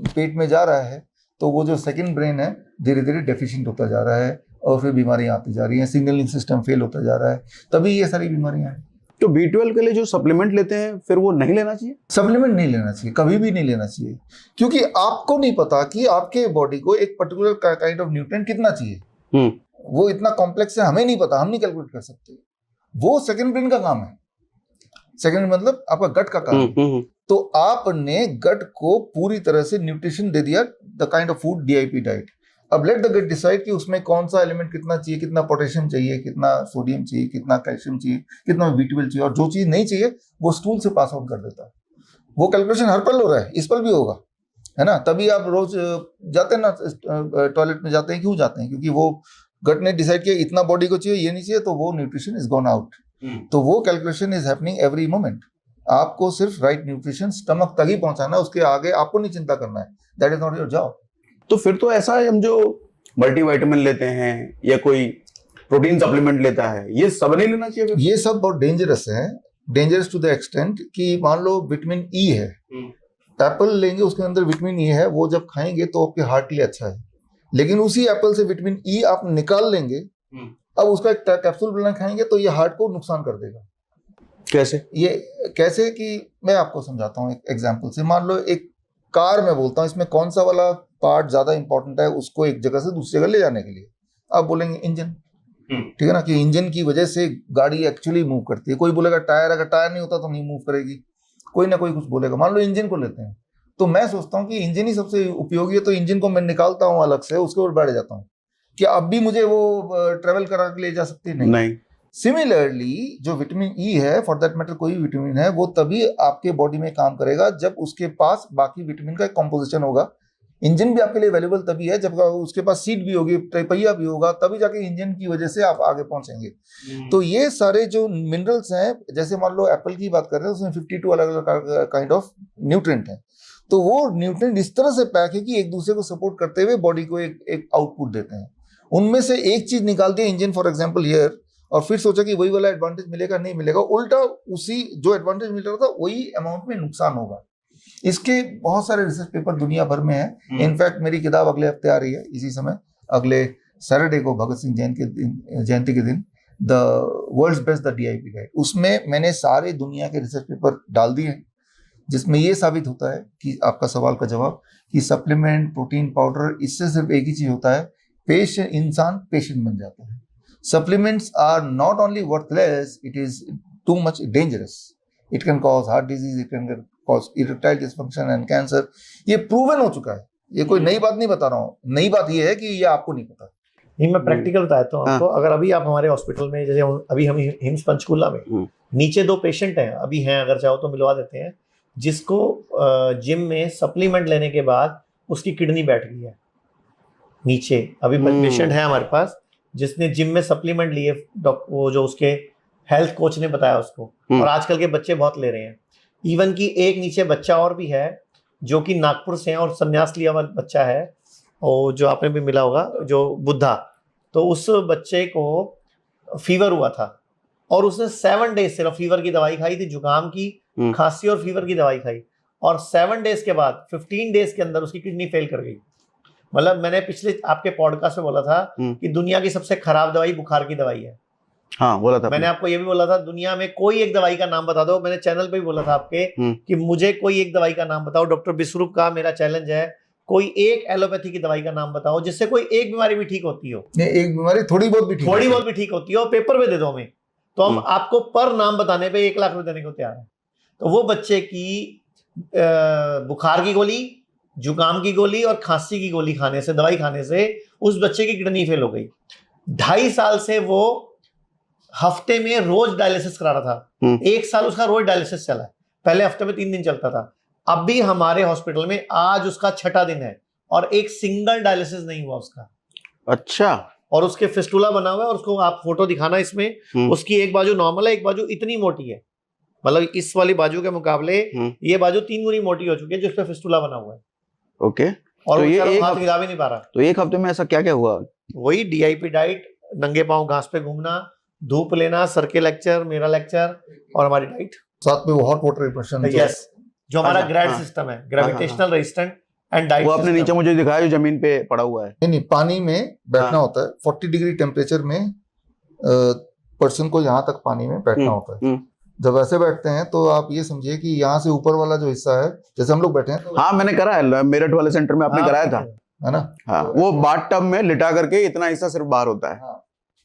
पेट में जा रहा है तो वो जो सेकंड ब्रेन है धीरे धीरे डेफिशिएंट होता जा रहा है और फिर बीमारियां आती जा रही हैं, सिग्नलिंग सिस्टम फेल होता जा रहा है, तभी ये सारी बीमारियां हैं। तो B12 के लिए जो सप्लीमेंट लेते हैं फिर वो नहीं लेना चाहिए? सप्लीमेंट नहीं लेना चाहिए, कभी भी नहीं लेना चाहिए, क्योंकि आपको नहीं पता कि आपके बॉडी को एक पर्टिकुलर काइंड ऑफ न्यूट्रिएंट कितना चाहिए। वो इतना कॉम्प्लेक्स है, हमें नहीं पता, हम नहीं कैलकुलेट कर सकते। वो सेकंड ब्रेन का काम है। सेकंड मतलब आपका गट का काम है। तो आपने गट को पूरी तरह से न्यूट्रिशन दे दिया, the kind of food DIP diet. अब लेट द गट डिसाइड कि उसमें कौन सा एलिमेंट कितना चाहिए, कितना पोटेशियम चाहिए, कितना सोडियम चाहिए, कितना कैल्शियम चाहिए, कितना B12 चाहिए, और जो चीज नहीं चाहिए वो स्टूल से पास आउट कर देता है। वो कैलकुलेशन हर पल हो रहा है, इस पल भी होगा, है ना। तभी आप रोज जाते हैं ना टॉयलेट में जाते हैं, क्यों जाते हैं, क्योंकि वो गट ने डिसाइड किया इतना बॉडी को चाहिए, ये नहीं चाहिए, तो वो न्यूट्रिशन इज गॉन आउट। तो वो calculation is happening every moment. आपको सिर्फ राइट न्यूट्रिशन स्टमक तक ही पहुंचाना है, उसके आगे आपको नहीं चिंता करना है, that is not your job. तो फिर तो ऐसा है, हम जो मल्टीविटामिन लेते हैं या कोई प्रोटीन सप्लीमेंट लेता है, ये सब नहीं लेना चाहिए? ये सब बहुत डेंजरस है, डेंजरस टू द एक्सटेंट कि मान लो विटामिन E है, एप्पल लेंगे उसके अंदर विटामिन E है, वो जब खाएंगे तो आपके हार्ट के लिए अच्छा है, लेकिन उसी एप्पल से विटामिन E आप निकाल लेंगे, अब उसका एक कैप्सूल बना खाएंगे तो ये हार्ट को नुकसान कर देगा। कैसे? ये कैसे कि मैं आपको समझाता हूँ एक एग्जांपल से। मान लो एक कार में बोलता हूँ, इसमें कौन सा वाला पार्ट ज्यादा इंपॉर्टेंट है उसको एक जगह से दूसरी जगह ले जाने के लिए, आप बोलेंगे इंजन, ठीक है ना, कि इंजन की वजह से गाड़ी एक्चुअली मूव करती है। कोई बोलेगा टायर, अगर टायर नहीं होता तो नहीं मूव करेगी, कोई ना कोई कुछ बोलेगा। मान लो इंजन को लेते हैं, तो मैं सोचता हूँ कि इंजन ही सबसे उपयोगी है, तो इंजन को मैं निकालता हूँ अलग से, उसके ऊपर बैठ जाता हूँ, कि अब भी मुझे वो ट्रेवल करा के ले जा सकती नहीं। सिमिलरली जो विटामिन E है, फॉर दैट मैटर कोई भी विटामिन है, वो तभी आपके बॉडी में काम करेगा जब उसके पास बाकी विटामिन का एक कॉम्पोजिशन होगा। इंजन भी आपके लिए वैल्यूबल तभी है जब उसके पास सीट भी होगी, पहिया भी होगा, तभी जाके इंजन की वजह से आप आगे पहुंचेंगे। तो ये सारे जो मिनरल्स हैं, जैसे मान लो एप्पल की बात कर रहे हैं, उसमें 52 अलग अलग काइंड ऑफ न्यूट्रिएंट हैं, तो वो न्यूट्रिएंट इस तरह से पैक है कि एक दूसरे को सपोर्ट करते हुए बॉडी को एक आउटपुट देते हैं। उनमें से एक चीज निकाल दिया इंजन फॉर एग्जाम्पल हियर, और फिर सोचा कि वही वाला एडवांटेज मिलेगा, नहीं मिलेगा, उल्टा उसी जो एडवांटेज मिल रहा था वही अमाउंट में नुकसान होगा। इसके बहुत सारे रिसर्च पेपर दुनिया भर में है। इनफैक्ट मेरी किताब अगले हफ्ते आ रही है इसी समय, अगले सैटरडे को, भगत सिंह जयंती के दिन, the world's best the DIP guide. उसमें मैंने सारे दुनिया के रिसर्च पेपर डाल दिए हैं, जिसमें ये साबित होता है कि आपका सवाल का जवाब, कि सप्लीमेंट, प्रोटीन पाउडर, इससे सिर्फ एक ही चीज होता है, इंसान पेशेंट बन जाता है। Supplements are not only worthless, it is too much dangerous. It can cause heart disease, it can cause erectile dysfunction and cancer. ये proven हो चुका है, ये कोई नई बात नहीं बता रहा हूँ। नई बात ये है कि ये आपको नहीं पता। नहीं, मैं प्रैक्टिकल बताता हूँ आपको। अगर अभी आप हमारे हॉस्पिटल में, जैसे अभी हम हिम्स पंचकूला में नीचे 2 पेशेंट हैं, अभी हैं, अगर चाहो तो मिलवा देते हैं, जिसको जिम में सप्लीमेंट लेने के बाद उसकी किडनी बैठ गई है नीचे। अभी पेशेंट है हमारे पास जिसने जिम में सप्लीमेंट लिए, वो जो उसके हेल्थ कोच ने बताया उसको, और आजकल के बच्चे बहुत ले रहे हैं। इवन कि एक नीचे बच्चा और भी है जो कि नागपुर से है और संन्यास लिया हुआ बच्चा है, और जो आपने भी मिला होगा, जो बुद्धा, तो उस बच्चे को फीवर हुआ था और उसने 7 डेज सिर्फ फीवर की दवाई खाई थी, जुकाम की, खांसी और फीवर की दवाई खाई, और 7 डेज के बाद 15 डेज के अंदर उसकी किडनी फेल कर गई। मतलब मैंने पिछले आपके पॉडकास्ट में बोला था कि दुनिया की सबसे खराब दवाई बुखार की दवाई है। हाँ, बोला था। मैंने आपको ये भी बोला था, दुनिया में कोई एक दवाई का नाम बता दो। मैंने चैनल पे भी बोला था आपके कि मुझे कोई एक दवाई का नाम बताओ। डॉक्टर विश्वरूप का मेरा चैलेंज है, कोई एक एलोपैथी की दवाई का नाम बताओ जिससे कोई एक बीमारी भी ठीक होती हो। नहीं, एक बीमारी थोड़ी बहुत भी ठीक थोड़ी होती बहुत भी ठीक होती हो, पेपर में दे दो हमें, तो हम आपको पर नाम बताने पे 1 लाख रुपए देने को तैयार है। तो वो बच्चे की बुखार की गोली, जुकाम की गोली और खांसी की गोली खाने से, दवाई खाने से उस बच्चे की किडनी फेल हो गई। 2.5 साल से वो हफ्ते में रोज डायलिसिस करा रहा था। 1 साल उसका रोज डायलिसिस चला है। पहले हफ्ते में 3 दिन चलता था। अब भी हमारे हॉस्पिटल में आज उसका 6ठा दिन है और एक सिंगल डायलिसिस नहीं हुआ उसका। अच्छा। और उसके फिस्टुला बना हुआ है, और उसको आप फोटो दिखाना इसमें, उसकी एक बाजू नॉर्मल है, एक बाजू इतनी मोटी है, मतलब इस वाली बाजू के मुकाबले ये बाजू 3 गुनी मोटी हो चुकी है, जिस पे फिस्टुला बना हुआ है। ओके। और तो ये हाथ हिला भी नहीं पा रहा। तो 1 हफ्ते में ऐसा क्या क्या हुआ? वही DIP डाइट, नंगे पांव घास पे घूमना, धूप लेना, सर के लेक्चर, मेरा लेक्चर और हमारी डाइट, साथ में वो हॉट वाटर इम्प्रेशन। यस, जो हमारा अच्छा, ग्रेड हाँ। सिस्टम है, ग्रेविटेशनल रेजिस्टेंट एंड डाइट। वो आपने नीचे मुझे दिखाया जो जमीन पे पड़ा हुआ है। नहीं, पानी में बैठना होता है। 40 डिग्री टेम्परेचर में पर्सन को यहाँ तक पानी में बैठना होता है। जब ऐसे बैठते हैं तो आप ये समझिए कि यहाँ से ऊपर वाला जो हिस्सा है, जैसे हम लोग बैठे हैं तो, हाँ मैंने करा है, मेरठ वाले सेंटर में आपने कराया था, है ना? हाँ। वो बाथ टब में लिटा करके इतना हिस्सा सिर्फ बाहर होता है। हाँ,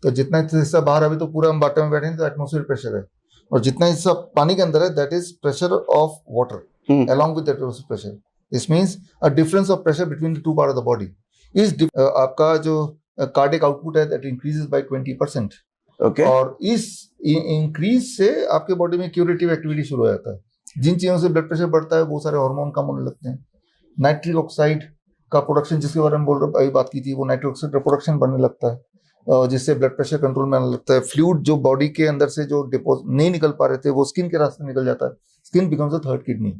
तो जितना हिस्सा बाहर, अभी तो पूरा हम बाटम में बैठे हैं तो एटमॉस्फेयर प्रेशर है, और जितना हिस्सा पानी के अंदर है that is pressure of water along with atmosphere pressure. This means a difference of pressure between the two part of the body is आपका जो कार्डियक आउटपुट है दैट इंक्रीजेस बाय 20%। ओके। और इस इंक्रीज से आपके बॉडी में curative activity शुरू हो जाता है। जिन चीजों से ब्लड प्रेशर बढ़ता है वो सारे हार्मोन कम होने लगते हैं। नाइट्रिक ऑक्साइड का प्रोडक्शन, जिसके बारे में बोल रहे अभी बात की थी, वो नाइट्रिक ऑक्साइड का प्रोडक्शन बढ़ने लगता है, जिससे ब्लड प्रेशर कंट्रोल में आने लगता है। फ्लूइड जो बॉडी के अंदर से जो डिपोजिट नहीं निकल पा रहे थे वो स्किन के रास्ते निकल जाता है। Skin becomes a third kidney,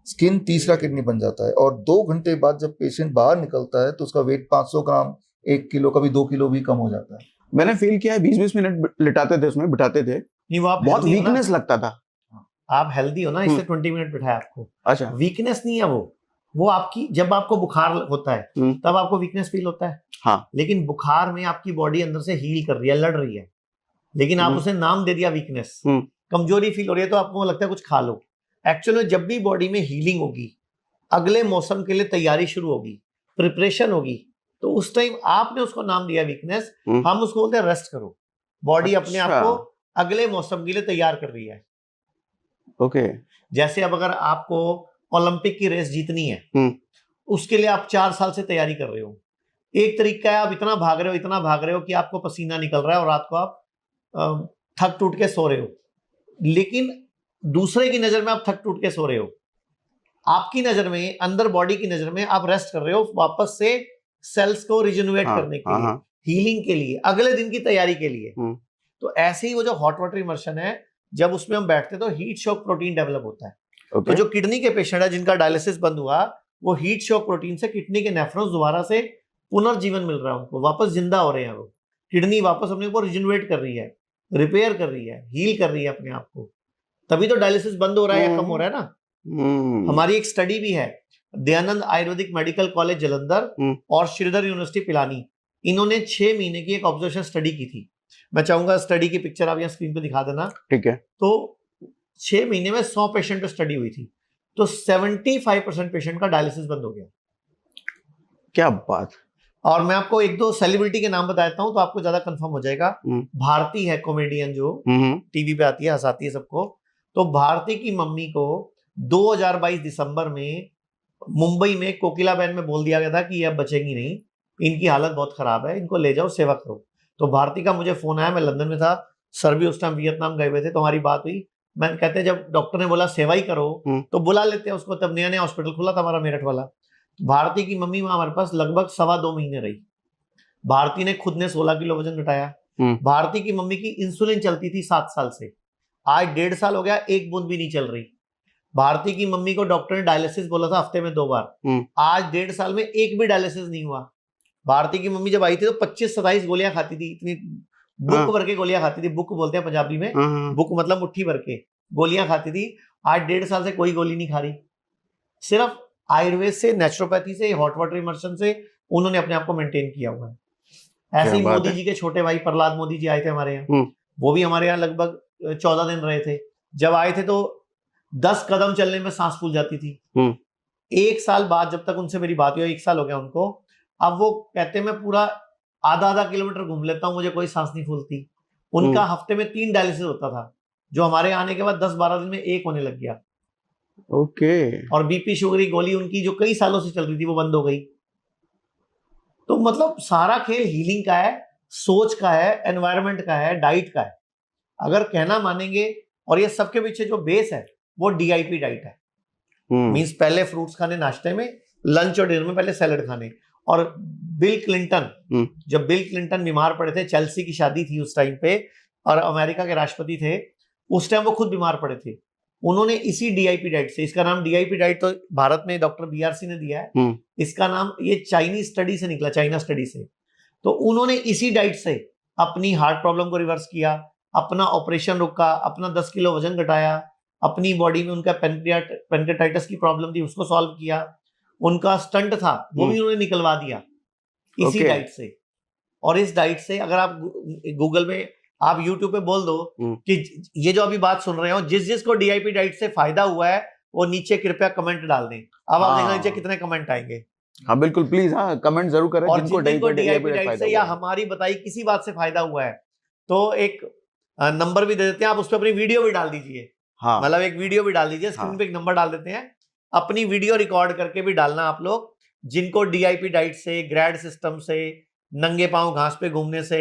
skin तीसरा किडनी बन जाता है। और 2 घंटे बाद जब पेशेंट बाहर निकलता है तो उसका वेट 500 ग्राम, 1 किलो, कभी 2 किलो भी कम हो जाता है। मैंने फील किया है 20-20 मिनट लिटाते थे उसमें, बिठाते थे, नहीं, वो आप बहुत वीकनेस लगता था। आप हेल्दी हो ना, इससे 20 मिनट बिठाया आपको। अच्छा। वीकनेस नहीं है वो आपकी, जब आपको बुखार होता है तब आपको वीकनेस फील होता है। हाँ। लेकिन बुखार में आपकी बॉडी अंदर से हील कर रही है, लड़ रही है, लेकिन आप उसे नाम दे दिया वीकनेस। कमजोरी फील हो रही है तो आपको लगता है कुछ खा लो। एक्चुअली जब भी बॉडी में हीलिंग होगी, अगले मौसम के लिए तैयारी शुरू होगी, प्रिपरेशन होगी, तो उस टाइम आपने उसको नाम दिया वीकनेस, हम उसको बोलते हैं रेस्ट करो। बॉडी अपने आप को अगले मौसम के लिए तैयार कर रही है। ओके। जैसे अब अगर आपको ओलंपिक की रेस जीतनी है, उसके लिए आप 4 साल से तैयारी कर रहे हो। एक तरीका है, आप इतना भाग रहे हो कि आपको पसीना निकल रहा है और रात को आप थक टूट के सो रहे हो, लेकिन दूसरे की नजर में आप थक टूट के सो रहे हो। आपकी नजर में, अंदर बॉडी की नजर में आप रेस्ट कर रहे हो, वापस से सेल्स को रिजेनरेट करने के लिए, हीलिंग के लिए, अगले दिन की तैयारी के लिए। तो ऐसे ही वो जो हॉट वाटर इमर्शन है, जब उसमें हम बैठते हैं तो हीट शॉक प्रोटीन डेवलप होता है। तो जो किडनी के पेशेंट है जिनका डायलिसिस बंद हुआ, वो हीट शॉक प्रोटीन से किडनी के नेफ्रॉन्स दोबारा से पुनर्जीवन मिल रहा है उनको, वापस जिंदा हो रहे हैं। वो किडनी वापस अपने को रिजेनरेट कर रही है, रिपेयर कर रही है, हील कर रही है अपने आप को। तभी तो डायलिसिस बंद हो रहा है या कम हो रहा है ना। हमारी एक स्टडी भी है, दयानंद आयुर्वेदिक मेडिकल कॉलेज जलंधर और श्रीधर यूनिवर्सिटी पिलानी, इन्होंने 6 महीने की एक ऑब्जर्वेशन स्टडी की थी। मैं चाहूंगा स्टडी की पिक्चर आप यहाँ स्क्रीन पे दिखा देना। ठीक है। तो 6 महीने में 100 पेशेंट पे स्टडी हुई थी, तो 75% पेशेंट का डायलिसिस बंद हो गया। क्या बात। और मैं आपको 1-2 सेलिब्रिटी के नाम बता देता हूं तो आपको ज्यादा कंफर्म हो जाएगा। भारती है कॉमेडियन, जो टीवी पे आती है, हंसाती है सबको। तो भारती की मम्मी को 2022 दिसंबर में मुंबई में कोकिलाबेन में बोल दिया गया था कि ये अब बचेंगी नहीं, इनकी हालत बहुत खराब है, इनको ले जाओ, सेवा करो। तो भारती का मुझे फोन आया, मैं लंदन में था, सर भी उस टाइम वियतनाम गए हुए थे, तो हमारी बात हुई। मैंने कहते जब डॉक्टर ने बोला सेवा ही करो तो बुला लेते हैं उसको। तब नया नया हॉस्पिटल खुला था हमारा मेरठ वाला। भारती की मम्मी वहां हमारे पास लगभग 2.25 महीने रही। भारती ने खुद ने 16 किलो वजन घटाया। भारती की मम्मी की इंसुलिन चलती थी 7 साल से, आज 1.5 साल हो गया, 1 बूंद भी नहीं चल रही। भारती की मम्मी को डॉक्टर ने डायलिसिस बोला था हफ्ते में 2 बार, आज 1.5 साल में एक भी डायलिसिस नहीं हुआ। भारती की मम्मी जब आई थी तो 25-27 गोलियां खाती थी, इतनी बुक भर के गोलियां खाती थी। बुक बोलते हैं पंजाबी में, बुक मतलब मुट्ठी भर के गोलियां खाती थी। आज 1.5 साल से कोई गोली नहीं खा रही। सिर्फ आयुर्वेद से, नेचुरोपैथी से, हॉट वाटर इमर्शन से उन्होंने अपने आप को मेंटेन किया हुआ है। ऐसे ही मोदी जी के छोटे भाई प्रहलाद मोदी जी आए थे हमारे यहाँ, वो भी हमारे यहाँ लगभग 14 दिन रहे थे। जब आए थे तो 10 कदम चलने में सांस फूल जाती थी, 1 साल बाद जब तक उनसे मेरी बात हुई, 1 साल हो गया उनको, अब वो कहते हैं मैं पूरा आधा किलोमीटर घूम लेता हूँ, मुझे कोई सांस नहीं फूलती। उनका हफ्ते में 3 डायलिसिस होता था, जो हमारे आने के बाद 10-12 दिन में 1 होने लग गया। ओके। और बीपी शुगर की गोली उनकी जो कई सालों से चल रही थी वो बंद हो गई। तो मतलब सारा खेल हीलिंग का है, सोच का है, एनवायरनमेंट का है, डाइट का है। अगर कहना मानेंगे, और ये सबके पीछे जो बेस है वो DIP डाइट है। मींस पहले फ्रूट्स खाने नाश्ते में, लंच और डिनर में पहले सैलेड खाने। और बिल क्लिंटन, जब बिल क्लिंटन बीमार पड़े थे, चेल्सी की शादी थी उस टाइम पे, और अमेरिका के राष्ट्रपति थे उस टाइम, वो खुद बीमार पड़े थे, उन्होंने इसी DIP डाइट से, इसका नाम DIP डाइट तो भारत में डॉक्टर BRC ने दिया है, इसका नाम ये चाइनीज स्टडी से निकला, चाइना स्टडी से। तो उन्होंने इसी डाइट से अपनी हार्ट प्रॉब्लम को रिवर्स किया, अपना ऑपरेशन रुका, अपना 10 किलो वजन घटाया, अपनी बॉडी में उनका पेनक्रियाटाइटिस की प्रॉब्लम थी उसको सॉल्व किया, उनका स्टंट था वो भी उन्होंने निकलवा दिया इसी डाइट से। और इस डाइट से अगर आप गूगल में, आप यूट्यूब पे बोल दो कि ये जो अभी बात सुन रहे हो, जिस जिसको DIP डाइट से फायदा हुआ है वो नीचे कृपया कमेंट डाल दें। अब आप देखना नीचे कितने कमेंट आएंगे। हाँ बिल्कुल, प्लीज हाँ कमेंट जरूर करें। और जिनको DIP डाइट से या हमारी बताई किसी बात से फायदा हुआ है तो एक नंबर भी दे देते हैं, आप उस पर अपनी वीडियो भी डाल दीजिए। हाँ, मतलब एक वीडियो भी डाल दीजिए, स्क्रीन पे एक नंबर डाल देते हैं, अपनी वीडियो रिकॉर्ड करके भी डालना आप लोग, जिनको DIP डाइट से, ग्रैड सिस्टम से, नंगे पांव घास पे घूमने से,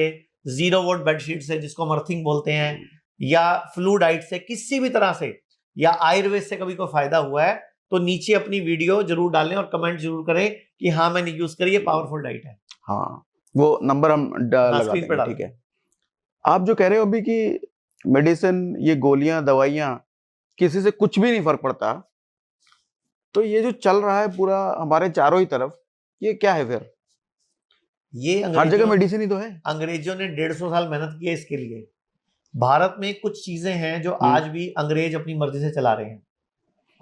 0 वोट बेडशीट से जिसको हम अर्थिंग बोलते हैं, या फ्लू डाइट से, किसी भी तरह से, या आयुर्वेद से कभी कोई फायदा हुआ है तो नीचे अपनी वीडियो जरूर डालें और कमेंट जरूर करें कि हाँ मैंने यूज करी, ये पावरफुल डाइट है। हाँ वो नंबर हम लगा देंगे, ठीक है। आप जो कह रहे हो अभी कि मेडिसिन, ये गोलियां, दवाइयां, किसी से कुछ भी नहीं फर्क पड़ता, तो ये जो चल रहा है पूरा हमारे चारों ही तरफ, ये क्या है फिर? ये हर जगह मेडिसिन ही तो है। अंग्रेजों ने 150 साल मेहनत की है इसके लिए। भारत में कुछ चीजें हैं जो आज भी अंग्रेज अपनी मर्जी से चला रहे हैं,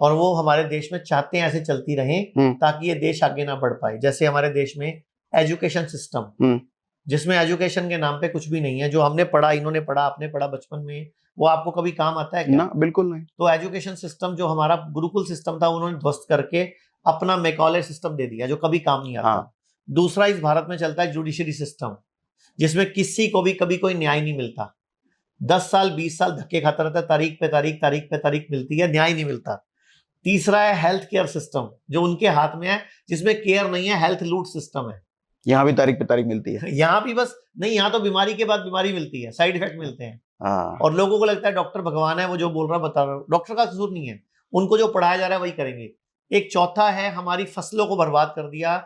और वो हमारे देश में चाहते हैं ऐसे चलती रहें ताकि ये देश आगे ना बढ़ पाए। जैसे हमारे देश में एजुकेशन सिस्टम, जिसमें एजुकेशन के नाम पे कुछ भी नहीं है, जो हमने पढ़ा, इन्होंने पढ़ा, आपने पढ़ा बचपन में, वो आपको कभी काम आता है क्या? ना, बिल्कुल नहीं। तो एजुकेशन सिस्टम जो हमारा गुरुकुल सिस्टम था, उन्होंने ध्वस्त करके अपना मैकॉले सिस्टम दे दिया जो कभी काम नहीं आता। हाँ। दूसरा इस भारत में चलता है जुडिशरी सिस्टम, जिसमें किसी को भी कभी कोई न्याय नहीं मिलता। 10 साल 20 साल धक्के खाता रहता है, तारीख पे तारीख, तारीख पे तारीख मिलती है, न्याय नहीं मिलता। तीसरा है हेल्थ केयर सिस्टम, जो उनके हाथ में है, जिसमें केयर नहीं है, हेल्थ लूट सिस्टम है। यहाँ भी तारीख पे तारीख मिलती है। यहाँ भी बस नहीं, यहाँ तो बीमारी के बाद बीमारी मिलती है, साइड इफेक्ट मिलते हैं। और लोगों को लगता है डॉक्टर भगवान है, वो जो बोल रहा बता रहा। डॉक्टर का कसूर नहीं है, उनको जो पढ़ाया जा रहा है वही करेंगे। एक चौथा है, हमारी फसलों को बर्बाद कर दिया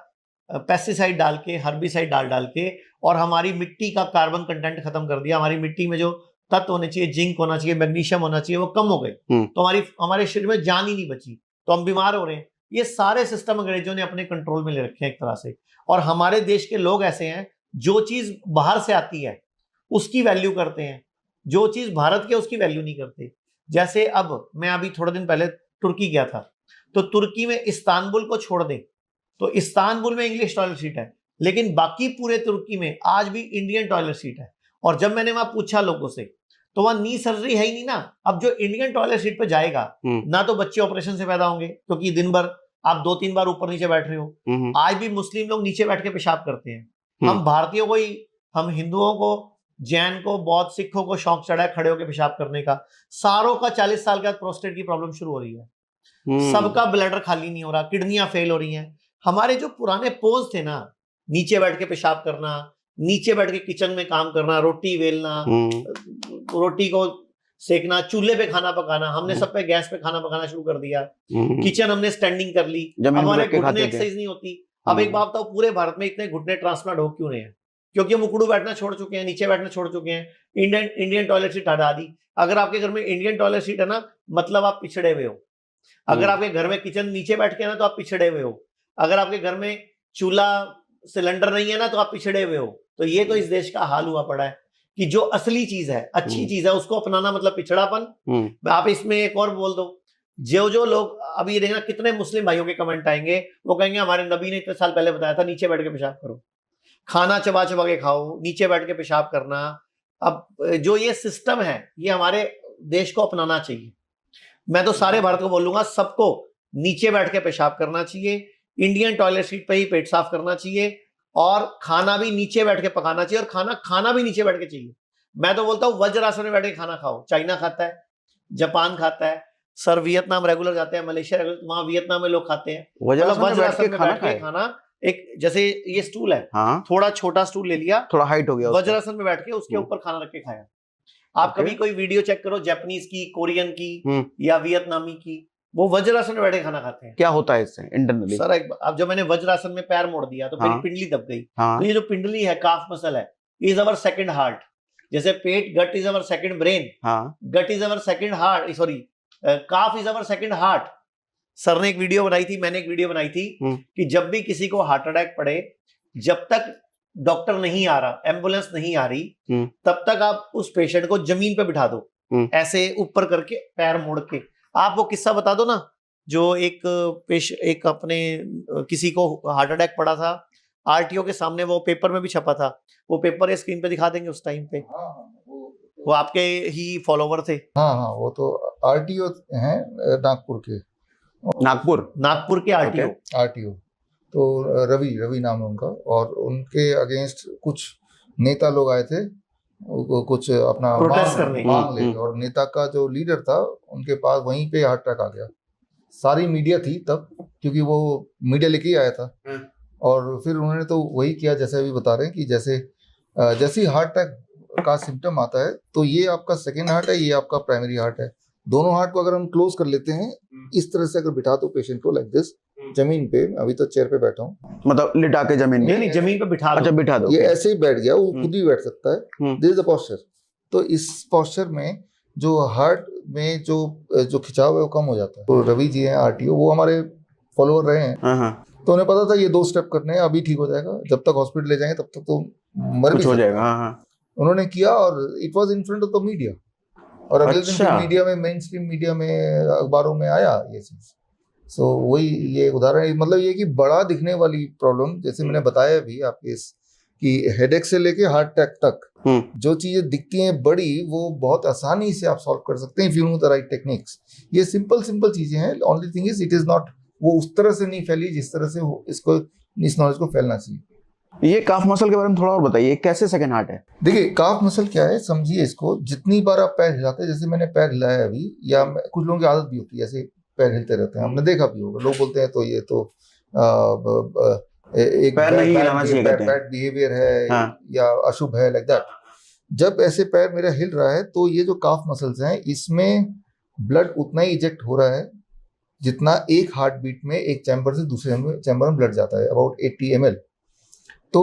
पेस्टिसाइड डाल के, हर्बिसाइड डाल के, और हमारी मिट्टी का कार्बन कंटेंट खत्म कर दिया। हमारी मिट्टी में जो तत्व होने चाहिए, जिंक होना चाहिए, मैग्नीशियम होना चाहिए, वो कम हो गए, तो हमारे शरीर में जान ही नहीं बची, तो हम बीमार हो रहे हैं। ये सारे सिस्टम अंग्रेजों ने अपने कंट्रोल में ले रखे हैं एक तरह से। और हमारे देश के लोग ऐसे हैं, जो चीज बाहर से आती है उसकी वैल्यू करते हैं, जो चीज भारत की उसकी वैल्यू नहीं करते। जैसे अब मैं अभी थोड़े दिन पहले तुर्की गया था, तो तुर्की में इस्तांबुल को छोड़ दें तो इस्तांबुल में इंग्लिश टॉयलेट सीट है, लेकिन बाकी पूरे तुर्की में आज भी इंडियन टॉयलेट सीट है। और जब मैंने वहां पूछा लोगों से, तो वहां नी सर्जरी है ही नहीं ना। अब जो इंडियन टॉयलेट सीट पे जाएगा ना, तो बच्चे ऑपरेशन से पैदा होंगे, क्योंकि दिन भर आप 2-3 बार ऊपर नीचे बैठ रहे हो। आज भी मुस्लिम लोग नीचे बैठ के पेशाब करते हैं। हम भारतीयों को ही, हम हिंदुओं को, जैन को, बौद्ध सिखों को शौक चढ़ा है खड़े होकर पेशाब करने का। सारों का 40 साल के बाद प्रोस्टेट की प्रॉब्लम शुरू हो रही है, सबका ब्लैडर खाली नहीं हो रहा, किडनियां फेल हो रही हैं। हमारे जो पुराने पोज थे ना, नीचे बैठ के पेशाब करना, नीचे बैठ के किचन में काम करना, रोटी बेलना, रोटी को सेकना, चूल्हे पे खाना पकाना, हमने सब पे गैस पे खाना पकाना शुरू कर दिया। किचन हमने स्टैंडिंग कर ली, हमारे घुटने एक्सरसाइज नहीं होती। अब एक बात बताओ, पूरे भारत में इतने घुटने ट्रांसप्लांट हो क्यों रहे हैं? क्योंकि हम उकड़ू बैठना छोड़ चुके हैं, नीचे बैठना छोड़ चुके हैं, इंडियन टॉयलेट सीट हटा दी। अगर आपके घर में इंडियन टॉयलेट सीट है ना, मतलब आप पिछड़े हुए हो। अगर आपके घर में किचन नीचे बैठ के ना, तो आप पिछड़े हुए हो। अगर आपके घर में चूल्हा सिलेंडर नहीं है ना, तो आप पिछड़े हुए हो। तो ये तो इस देश का हाल हुआ पड़ा है कि जो असली चीज है, अच्छी चीज है, उसको अपनाना मतलब पिछड़ापन। आप इसमें एक और बोल दो, जो लोग, अभी देखना कितने मुस्लिम भाइयों के कमेंट आएंगे, वो कहेंगे हमारे नबी ने इतने साल पहले बताया था नीचे बैठ के पेशाब करो, खाना चबा चबा के खाओ, नीचे बैठ के पेशाब करना। अब जो ये सिस्टम है, ये हमारे देश को अपनाना चाहिए। मैं तो सारे भारत को बोलूंगा, सबको नीचे बैठ के पेशाब करना चाहिए, इंडियन टॉयलेट सीट पे ही पेट साफ करना चाहिए, और खाना भी नीचे बैठ के पकाना चाहिए, और खाना भी नीचे बैठ के चाहिए। मैं तो बोलता हूँ वज्रासन में बैठ के खाना खाओ। चाइना खाता है, जापान खाता है, सर वियतनाम रेगुलर जाते हैं, मलेशिया रेगुलर, वहां वियतनाम में लोग खाते हैं। वज्रासन में बैठ के खाना एक, जैसे ये स्टूल है, हाँ, थोड़ा छोटा स्टूल ले लिया, थोड़ा हाइट हो गया, वज्रासन में बैठ के उसके ऊपर खाना रख के खाया। आप कभी कोई वीडियो चेक करो जापानीज की, कोरियन की या वियतनामी की, वो वज्रासन में बैठे खाना खाते हैं। क्या होता है इससे इंटरनली? सर अब जब मैंने वज्रासन में पैर मोड़ दिया तो मेरी पिंडली दब गई। तो ये जो पिंडली है, काफ मसल है, इज अवर सेकंड हार्ट। जैसे पेट, gut is our second brain, gut is our second heart, sorry calf is our second heart. Sir ने एक वीडियो बनाई थी, मैंने एक वीडियो बनाई थी कि जब भी किसी को हार्ट अटैक पड़े, जब तक डॉक्टर नहीं आ रहा, एम्बुलेंस नहीं आ रही, तब तक आप उस पेशेंट को जमीन पे बिठा दो, ऐसे ऊपर करके पैर मोड़ के। आप वो किस्सा बता दो ना, जो एक अपने किसी को हार्ट अटैक पड़ा था, आरटीओ के सामने, वो पेपर में भी छपा था, वो पेपर या स्क्रीन पे दिखा देंगे उस टाइम पे। वो आपके ही फॉलोवर थे। हाँ, वो तो आरटीओ हैं नागपुर के, नागपुर के आरटीओ। तो रवि नाम है उनका, और उनके अगेंस्ट कुछ नेता लोग आए थे, कुछ अपना प्रोटेस्ट करने मांग ले, और नेता का जो लीडर था उनके पास वहीं पे हार्ट अटैक आ गया। सारी मीडिया थी तब, क्योंकि वो मीडिया लेके ही आया था, और फिर उन्होंने तो वही किया जैसे अभी बता रहे हैं कि जैसे ही हार्ट अटैक का सिम्टम आता है तो ये आपका सेकेंड हार्ट है, ये आपका प्राइमरी हार्ट है। दोनों हार्ट को अगर हम क्लोज कर लेते हैं, इस तरह से अगर बिठा दो पेशेंट को लाइक दिस, जमीन पे, अभी तो चेयर पे बैठा हूँ, मतलब लिटा के जमीन में? नहीं, जमीन पे बिठा दो। अच्छा, बिठा दो। ये ऐसे ही बैठ गया, वो खुद ही बैठ सकता है। This is the posture. तो इस पोस्चर में जो हार्ट में जो खिंचाव है वो कम हो जाता है। तो रवि जी हैं आरटीओ, वो हमारे फॉलोअर रहे हैं, तो उन्हें पता था ये 2 स्टेप करने हैं, अभी ठीक हो जाएगा, जब तक हॉस्पिटल ले जाएंगे तब तक तो मर भी हो जाएगा। उन्होंने किया, और it was in front of the media, और अगले दिन मीडिया में, मेन स्ट्रीम मीडिया में, अखबारों में आया ये चीज। सो वही ये उदाहरण है, मतलब ये कि बड़ा दिखने वाली प्रॉब्लम, जैसे मैंने बताया भी आपके कि हेडेक से लेके हार्ट अटैक तक जो चीजें दिखती हैं बड़ी, वो बहुत आसानी से आप सॉल्व कर सकते हैं if you know the right techniques. ये सिंपल चीजें हैं। Only thing is it is not, वो उस तरह से नहीं फैली जिस तरह से इस नॉलेज को फैलना चाहिए। ये काफ मसल के बारे में थोड़ा और बताइए, कैसे सेकंड हार्ट है? देखिए, काफ मसल क्या है, समझिए इसको। जितनी बार आप पैर हिलाते हैं, जैसे मैंने पैर हिलाया अभी, या कुछ लोगों की आदत भी होती है ऐसे पैर हिलते रहते हैं, आपने देखा भी होगा, लोग बोलते हैं तो ये तो एक पैर नहीं हिलाना चाहिए, बैड बिहेवियर है, या अशुभ है, लाइक दैट। जब ऐसे पैर मेरा हिल रहा है तो ये जो काफ मसल्स हैं, इसमें ब्लड उतना ही इजेक्ट हो रहा है जितना एक हार्ट बीट में एक चैम्बर से दूसरे चैम्बर में ब्लड जाता है, अबाउट 80 ml। तो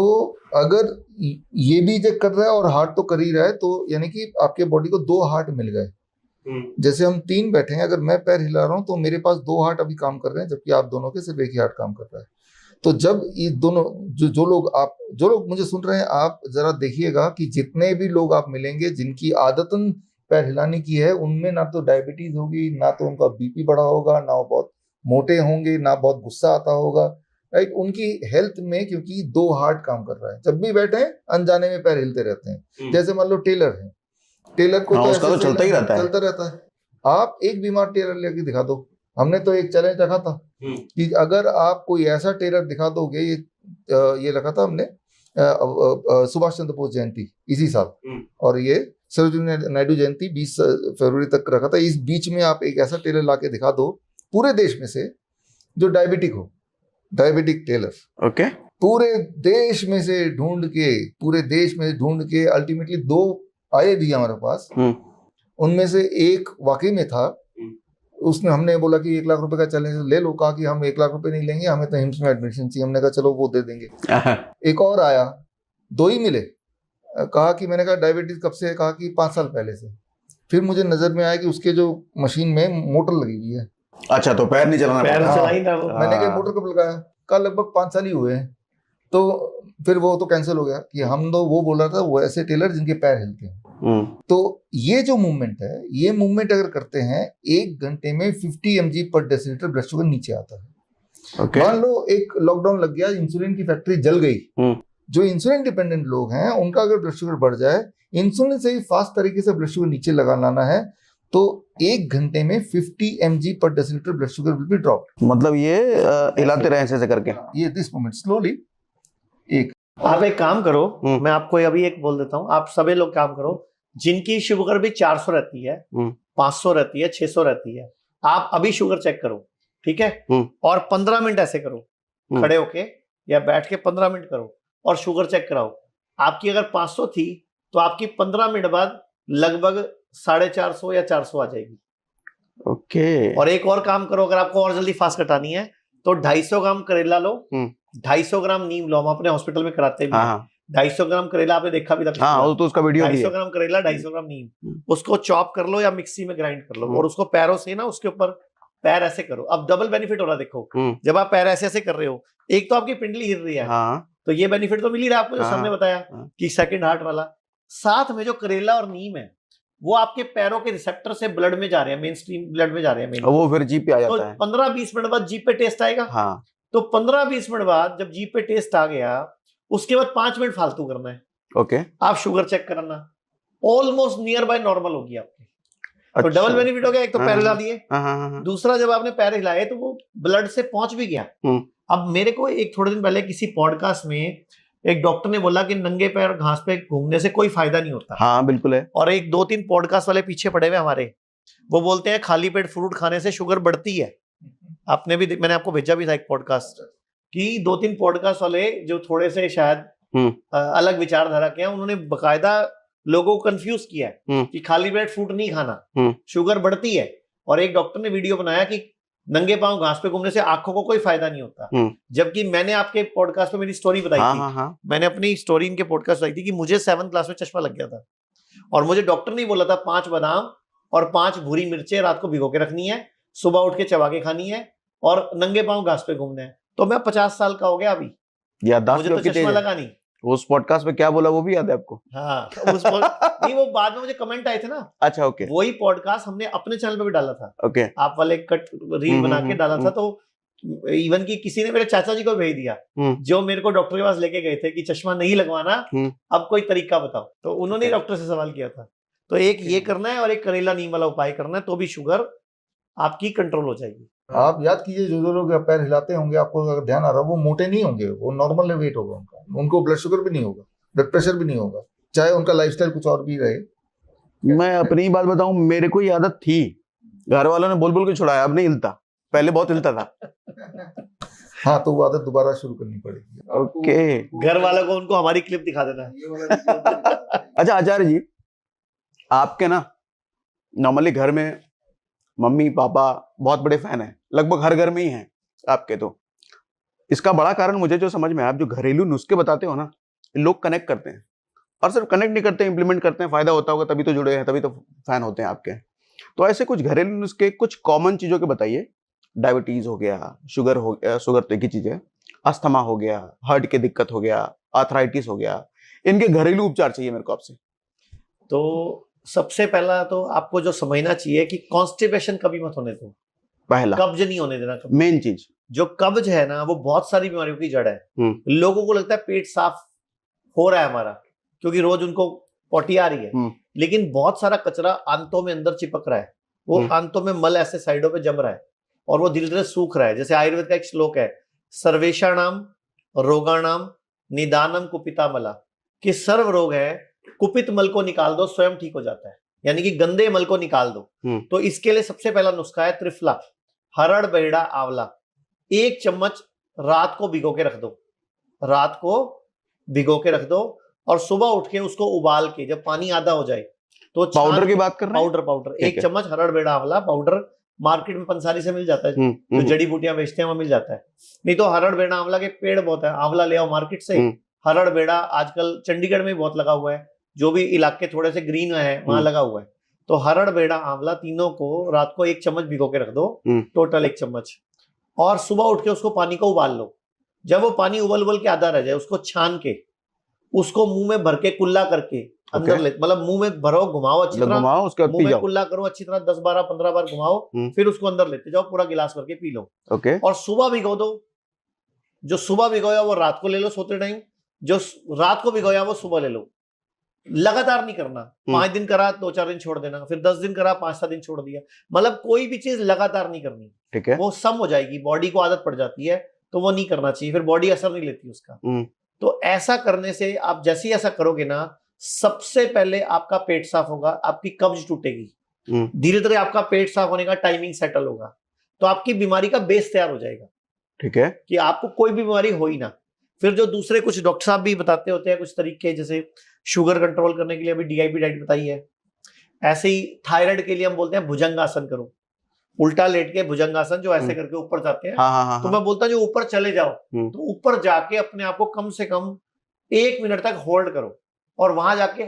अगर ये भी इजेक्ट कर रहा है और हार्ट तो कर ही रहा है, तो यानी कि आपके बॉडी को 2 हार्ट मिल गए। जैसे हम 3 बैठे हैं, अगर मैं पैर हिला रहा हूं तो मेरे पास 2 हार्ट अभी काम कर रहे हैं, जबकि आप दोनों के सिर्फ एक ही हार्ट काम कर रहा है। तो जब ये दोनों जो लोग मुझे सुन रहे हैं, आप जरा देखिएगा कि जितने भी लोग आप मिलेंगे जिनकी आदतन पैर हिलाने की है, उनमें ना तो डायबिटीज होगी, ना तो उनका बीपी बढ़ा होगा, ना वो बहुत मोटे होंगे, ना बहुत गुस्सा आता होगा, राइट। उनकी हेल्थ में, क्योंकि 2 हार्ट काम कर रहा है, जब भी बैठे अनजाने में पैर हिलते रहते हैं। जैसे मान लो टेलर है, टेलर को तो चलता ही रहता है। आप एक बीमार टेलर लेके दिखा दो। हमने तो एक चैलेंज रखा था कि अगर आप कोई ऐसा टेलर दिखा दोगे, ये रखा था हमने सुभाष चंद्र बोस जयंती इसी साल, और ये सरोजिनी नायडू जयंती 20 फरवरी तक रखा था। इस बीच में आप एक ऐसा टेलर लाके दिखा दो पूरे देश में से जो डायबिटिक हो, डायबिटिक टेलर, ओके, पूरे देश में से ढूंढ के अल्टीमेटली 2 आए भी हमारे पास। उनमें से एक वाकई में था, उसने, हमने बोला कि 1 लाख रुपए का चैलेंज ले लो, कहा कि हम 1 लाख रुपए नहीं लेंगे, हमें तो हिम्स में एडमिशन चाहिए। हमने कहा चलो वो दे देंगे। एक और आया, 2 ही मिले, कहा कि, मैंने कहा डायबिटीज कब से है, कहा कि 5 साल पहले से। फिर मुझे नजर में आया कि उसके जो मशीन में मोटर लगी हुई है। अच्छा, तो पैर नहीं चलाना, मैंने कहा मोटर कब लगाया, कहा लगभग 5 साल ही हुए हैं। तो फिर वो तो कैंसिल हो गया कि हम तो वो बोल रहा था वो ऐसे टेलर जिनके पैर हिलते हैं। तो ये जो मूवमेंट है, ये मूवमेंट अगर करते हैं, 1 घंटे में 50 mg पर डेसीलीटर ब्लड शुगर नीचे आता है। मान लो एक लॉकडाउन लग गया, इंसुलिन की फैक्ट्री जल गई, जो इंसुलिन डिपेंडेंट लोग हैं उनका अगर ब्लड शुगर बढ़ जाए, इंसुलिन से ही फास्ट तरीके से ब्लड शुगर नीचे लाना है, तो 1 घंटे में 50 mg per deciliter blood sugar will be dropped. मतलब ये हिलाते रहे ऐसे करके। ये दिस मोमेंट स्लोली एक आप एक काम करो, मैं आपको अभी एक बोल देता हूँ, आप सभी लोग काम करो, जिनकी शुगर भी 400 रहती है, 500 रहती है, 600 रहती है, आप अभी शुगर चेक करो, ठीक है, और 15 मिनट ऐसे करो, खड़े होके या बैठ के 15 मिनट करो और शुगर चेक कराओ। आपकी अगर 500 थी तो आपकी 15 मिनट बाद लगभग 450 या 400 आ जाएगी। ओके। और एक और काम करो, अगर आपको और जल्दी फास्ट कटानी है तो 250 ग्राम करेला लो, 250 ग्राम नीम लो, हम अपने हॉस्पिटल में कराते भी हैं। 250 ग्राम करेला आपने देखा भी था, हाँ, तो उसका वीडियो भी है। 250 ग्राम करेला, 250 ग्राम नीम, उसको चॉप कर लो या मिक्सी में ग्राइंड कर लो और उसको पैरों से ना उसके ऊपर पैर ऐसे करो। अब डबल बेनिफिट हो रहा है, देखो जब आप पैर ऐसे ऐसे कर रहे हो, एक तो आपकी पिंडली हिल रही है, तो ये बेनिफिट तो मिल ही रहा है आपको, जो सबने बताया कि सेकंड हार्ट वाला। साथ में जो करेला और नीम है वो आपके पैरों के रिसेप्टर से ब्लड में जा रहे हैं, मेन स्ट्रीम ब्लड में जा रहे हैं, वो फिर जीभ पे आ जाता है। 15-20 मिनट बाद जीभ पे टेस्ट आएगा। हाँ। तो 15-20 मिनट बाद जब जीभ पे टेस्ट आ गया, उसके बाद 5 मिनट फालतू करना है। ओके। आप शुगर चेक कराना, ऑलमोस्ट नियर बाय नॉर्मल होगी आपकी। तो डबल बेनिफिट हो गया, एक तो पैर हिला दिए, दूसरा जब आपने पैर हिलाए तो वो ब्लड से पहुंच भी गया। अब मेरे को एक थोड़े दिन पहले किसी पॉडकास्ट में एक डॉक्टर ने बोला कि नंगे पैर घास पे घूमने से कोई फायदा नहीं होता। हाँ बिल्कुल है। और एक 2-3 पॉडकास्ट वाले पीछे पड़े हुए हमारे, वो बोलते हैं खाली पेट फ्रूट खाने से शुगर बढ़ती है। आपने भी, मैंने आपको भेजा भी था एक पॉडकास्ट कि 2-3 पॉडकास्ट वाले जो थोड़े से शायद अलग विचारधारा के हैं, उन्होंने बकायदा लोगों को कंफ्यूज किया है कि खाली पेट फ्रूट नहीं खाना, शुगर बढ़ती है। और एक डॉक्टर ने वीडियो बनाया कि नंगे पांव घास पे घूमने से आंखों को कोई फायदा नहीं होता, जबकि मैंने आपके पॉडकास्ट पे मेरी स्टोरी बताई थी। मैंने अपनी स्टोरी इनके पॉडकास्ट बताई थी कि मुझे 7th क्लास में चश्मा लग गया था और मुझे डॉक्टर ने बोला था 5 बादाम और 5 भूरी मिर्चें रात को भिगो के रखनी है, सुबह उठ के चबा के खानी है और नंगे पांव घास पे घूमना है। तो मैं 50 साल का हो गया अभी, मुझे तो चश्मा लगा नहीं। उस पॉडकास्ट में क्या बोला वो भी याद है आपको? हाँ, नहीं, वो बाद में मुझे कमेंट आए थे ना। अच्छा, ओके। वही पॉडकास्ट हमने अपने चैनल पे भी डाला था। ओके। आप वाले कट रील बना के डाला था, तो इवन की किसी ने मेरे चाचा जी को भेज दिया जो मेरे को डॉक्टर के पास लेके गए थे कि चश्मा नहीं लगवाना, अब कोई तरीका बताओ। तो उन्होंने डॉक्टर से सवाल किया था। तो एक ये करना है और एक करेला नीम वाला उपाय करना है, तो भी शुगर आपकी कंट्रोल हो जाएगी। आप याद कीजिए, जो लोग पैर हिलाते होंगे, आपको अगर ध्यान आ रहा, वो मोटे नहीं होंगे, वो नॉर्मल वेट होगा उनका, उनको ब्लड शुगर भी नहीं होगा, ब्लड प्रेशर भी नहीं होगा, चाहे उनका लाइफस्टाइल कुछ और भी रहे। मैं अपनी बात बताऊं, मेरे को ये आदत थी, घर वालों ने बोल बोल के छुड़ाया, अब नहीं हिलता, पहले बहुत हिलता था। हाँ, तो वो आदत दोबारा शुरू करनी पड़ेगी। ओके। घर वालों को उनको हमारी क्लिप दिखा देना है। अच्छा आचार्य जी, आपके ना नॉर्मली घर में मम्मी पापा बहुत बड़े फैन हैं, लगभग हर घर में ही हैं आपके। तो इसका बड़ा कारण मुझे जो समझ में आया, आप जो घरेलू नुस्खे बताते हो ना, लोग कनेक्ट करते हैं, और सिर्फ कनेक्ट नहीं करते, इंप्लीमेंट करते हैं। फायदा होता होगा तभी तो जुड़े हैं, तभी तो फैन होते हैं आपके। तो ऐसे कुछ घरेलू नुस्खे, कुछ कॉमन चीजों के बताइए। डायबिटीज हो गया, शुगर हो गया, शुगर तो एक ही चीज है, अस्थमा हो गया, हार्ट की दिक्कत हो गया, आर्थराइटिस हो गया, इनके घरेलू उपचार चाहिए मेरे को आपसे। तो सबसे पहला तो आपको जो समझना चाहिए कि कॉन्स्टिपेशन कभी मत होने दो, पहला कब्ज नहीं होने देना कभी। मेन चीज जो कब्ज है ना, वो बहुत सारी बीमारियों की जड़ है। लोगों को लगता है पेट साफ हो रहा है हमारा, क्योंकि रोज उनको पोटी आ रही है, लेकिन बहुत सारा कचरा आंतों में अंदर चिपक रहा है, वो आंतों में मल ऐसे साइडों पे जम रहा है और वो धीरे धीरे सूख रहा है। जैसे आयुर्वेद का एक श्लोक है, सर्वेषाणाम रोगाणाम निदानम कुपिता मला, कि सर्व रोग है, कुपित मल को निकाल दो, स्वयं ठीक हो जाता है, यानी कि गंदे मल को निकाल दो। तो इसके लिए सबसे पहला नुस्खा है त्रिफला, हरड़ बेड़ा आंवला। 1 चम्मच रात को भिगो के रख दो, रात को भिगो के रख दो, और सुबह उठ के उसको उबाल के जब पानी आधा हो जाए तो पाउडर की बात कर रहे हैं? पाउडर 1 चम्मच हरड़ बेड़ा आंवला पाउडर मार्केट में पंसारी से मिल जाता है, जो जड़ी बूटियां बेचते हैं वहां मिल जाता है। नहीं तो हरड़ बेड़ा आंवला के पेड़ बहुत है, आंवला ले आओ मार्केट से। हरड़ बेड़ा आजकल चंडीगढ़ में बहुत लगा हुआ है, जो भी इलाके थोड़े से ग्रीन है वहां लगा हुआ है। तो हरड़ बेड़ा आंवला तीनों को रात को 1 चम्मच भिगो के रख दो, टोटल 1 चम्मच, और सुबह उठ के उसको पानी को उबाल लो। जब वो पानी उबल उबल के आधा रह जाए, उसको छान के उसको मुंह में भर के कुल्ला करके अंदर ले, मतलब मुंह में भरो, घुमाओ अच्छी तरह, घुमाओ, उसके बाद मुंह में कुल्ला करो अच्छी तरह, 10 12 15 बार घुमाओ, फिर उसको अंदर लेते जाओ, पूरा गिलास भर के पी लो। ओके। और सुबह भिगो दो, जो सुबह भिगोया वो रात को ले लो सोते टाइम, जो रात को भिगोया वो सुबह ले लो। लगातार नहीं करना, 5 दिन करा 2-4 दिन छोड़ देना, फिर 10 दिन करा 5-7 दिन छोड़ दिया, मतलब कोई भी चीज लगातार नहीं करनी, ठीक है। वो सम हो जाएगी, बॉडी को आदत पड़ जाती है, तो वो नहीं करना चाहिए, फिर बॉडी असर नहीं लेती उसका। तो ऐसा करने से आप जैसे ही ऐसा करोगे ना, सबसे पहले आपका पेट साफ होगा, आपकी कब्ज टूटेगी, धीरे धीरे आपका पेट साफ होने का टाइमिंग सेटल होगा, तो आपकी बीमारी का बेस तैयार हो जाएगा, ठीक है, कि आपको कोई भी बीमारी हो ही ना। फिर जो दूसरे कुछ डॉक्टर साहब भी बताते होते हैं कुछ तरीके, जैसे शुगर कंट्रोल करने के लिए अभी DIP डाइट बताई है, ऐसे ही थायराइड के लिए हम बोलते हैं भुजंगासन करो, उल्टा लेट के भुजंगासन, जो ऐसे करके ऊपर जाते हैं। तो मैं बोलता हूँ जो ऊपर चले जाओ, तो ऊपर जाके अपने आप को कम से कम 1 मिनट तक होल्ड करो, और वहां जाके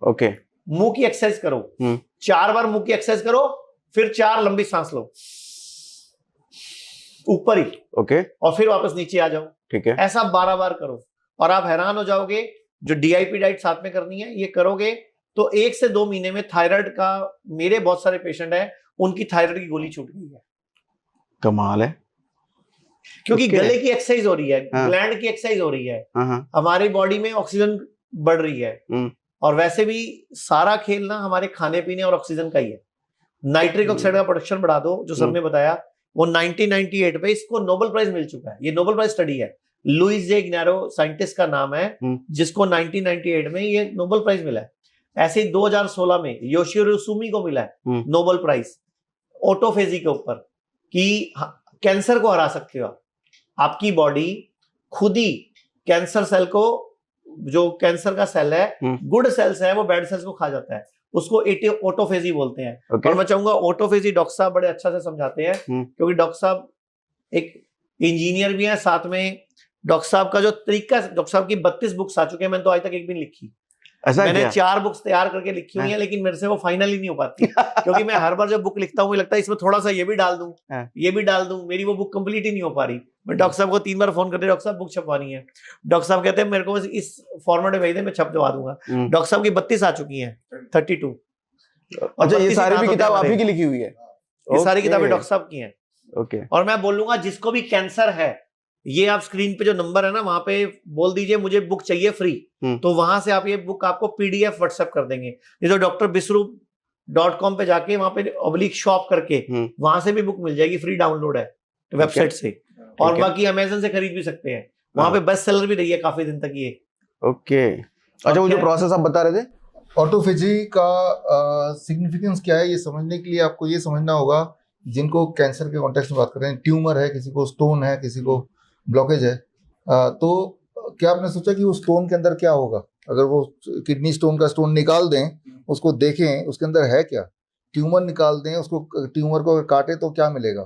ओके मुंह की एक्सरसाइज करो, 4 बार मुंह की एक्सरसाइज करो, फिर 4 लंबी सांस लो ऊपर ही, ओके, और फिर वापस नीचे आ जाओ, ठीक है। ऐसा 12 बार करो, और आप हैरान हो जाओगे, जो DIP डाइट साथ में करनी है, ये करोगे तो 1 से 2 महीने में थायराइड का, मेरे बहुत सारे पेशेंट हैं, उनकी थायराइड की गोली छूट गई है। कमाल है, क्योंकि गले की एक्सरसाइज हो रही है, ग्लैंड की एक्सरसाइज हो रही है, हमारी बॉडी में ऑक्सीजन बढ़ रही है, और वैसे भी सारा खेल ना हमारे खाने पीने और ऑक्सीजन का ही है। नाइट्रिक ऑक्साइड का प्रोडक्शन बढ़ा दो, जो सर ने बताया, वो 1998 पे इसको नोबेल प्राइज मिल चुका है, ये नोबेल प्राइज स्टडी है, लुइस जे इग्नारो साइंटिस्ट का नाम है, जिसको 1998 में ये नोबेल प्राइज मिला है। ऐसे ही 2016 में योशिहिरो सुमी को मिला है नोबेल प्राइज ऑटोफेजी के ऊपर, कि कैंसर को हरा सकते हो आपकी बॉडी खुद ही कैंसर सेल को, जो कैंसर का सेल है, गुड सेल्स है, वो बैड सेल्स को खा जाता है, उसको ऑटोफेजी बोलते हैं। और मैं चाहूंगा ऑटोफेजी डॉक्टर साहब बड़े अच्छा से समझाते हैं, क्योंकि डॉक्टर साहब एक इंजीनियर भी है, साथ में डॉक्टर साहब का जो तरीका, डॉक्टर साहब की 32 बुक्स आ चुके हैं, मैंने तो आज तक एक भी नहीं लिखी, मैंने 4 बुक्स तैयार करके लिखी हुई है, लेकिन मेरे से वो फाइनल ही नहीं हो पाती क्योंकि मैं हर बार जब बुक लिखता हूँ मुझे लगता है इसमें थोड़ा सा ये भी डाल दूं, ये भी डाल दूं, मेरी वो बुक कंप्लीट ही नहीं हो पा रही। मैं डॉक्टर साहब को 3 बार फोन करते, डॉक्टर साहब बुक छपवानी है, डॉक्टर साहब कहते हैं मेरे को इस फॉर्मेट में भेज दे, मैं छप दवा दूंगा। डॉक्टर साहब की 32 आ चुकी है, 32। अच्छा, ये सारी भी किताब आप ही की लिखी हुई है? ये सारी किताबें डॉक्टर साहब की हैं। ओके। और मैं बोलूंगा जिसको भी कैंसर है, ये आप स्क्रीन पे जो नंबर है ना, वहां पे बोल दीजिए मुझे बुक चाहिए फ्री, तो वहां से आप ये बुक आपको PDF व्हाट्सएप कर देंगे। ये तो drbisurub.com पे जाके वहां पे ऑब्लिक शॉप करके वहां से भी बुक मिल जाएगी, फ्री डाउनलोड है वेबसाइट से, और बाकी अमेज़न से खरीद भी सकते हैं, वहां पे बेस्ट सेलर भी रही है काफी दिन तक ये। ओके। अच्छा, वो जो प्रोसेस आप बता रहे थे ऑटोफेजी का सिग्निफिकेंस क्या है, ये समझने के लिए आपको ये समझना होगा, जिनको कैंसर के कॉन्टेक्स्ट में बात कर रहे हैं, ट्यूमर है, किसी को स्टोन है, किसी को ब्लॉकेज है, तो क्या आपने सोचा कि वो स्टोन के अंदर क्या होगा? अगर वो किडनी स्टोन का स्टोन निकाल दें, उसको देखें उसके अंदर है क्या, ट्यूमर निकाल दें उसको, ट्यूमर को अगर काटे तो क्या मिलेगा,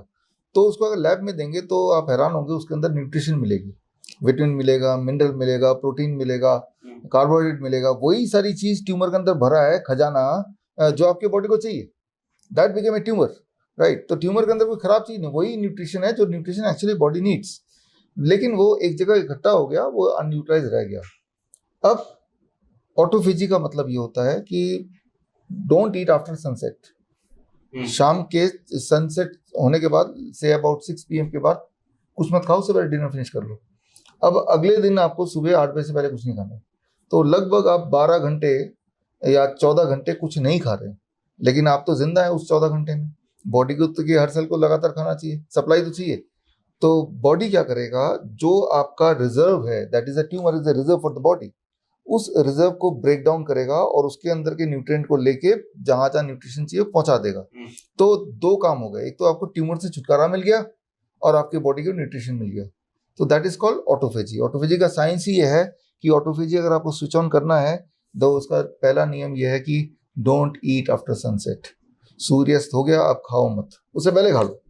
तो उसको अगर लैब में देंगे तो आप हैरान होंगे, उसके अंदर न्यूट्रिशन मिलेगी, विटामिन मिलेगा, मिनरल मिलेगा, प्रोटीन मिलेगा, कार्बोहाइड्रेट मिलेगा, वही सारी चीज ट्यूमर के अंदर भरा है, खजाना जो आपके बॉडी को चाहिए, that became a tumour, right. तो ट्यूमर के अंदर कोई खराब चीज नहीं, वही न्यूट्रिशन है जो न्यूट्रिशन एक्चुअली बॉडी नीड्स, लेकिन वो एक जगह इकट्ठा हो गया, वो अनयूटिलाइज रह गया। अब ऑटोफेजी का मतलब ये होता है कि डोंट ईट आफ्टर सनसेट, शाम के सनसेट होने के बाद से अबाउट 6 PM के बाद कुछ मत खाओ, उससे पहले डिनर फिनिश कर लो। अब अगले दिन आपको सुबह 8 बजे से पहले कुछ नहीं खाना, तो लगभग आप 12 घंटे या 14 घंटे कुछ नहीं खा रहे, लेकिन आप तो जिंदा है उस 14 घंटे में, बॉडी को तो हर सेल को लगातार खाना चाहिए, सप्लाई तो चाहिए। तो बॉडी क्या करेगा, जो आपका रिजर्व है, that is a tumour is a reserve for the body, उस रिजर्व को ब्रेक डाउन करेगा और उसके अंदर के न्यूट्रिएंट को लेके जहां जहां न्यूट्रिशन चाहिए पहुंचा देगा। तो 2 काम हो गए, एक तो आपको ट्यूमर से छुटकारा मिल गया और आपके बॉडी को न्यूट्रिशन मिल गया, तो that is called autophagy. Autophagy का साइंस ही ये है कि ऑटोफेजी अगर आपको स्विच ऑन करना है तो उसका पहला नियम यह है कि डोंट ईट आफ्टर सनसेट, सूर्यास्त हो गया आप खाओ मत, उससे पहले खा लो,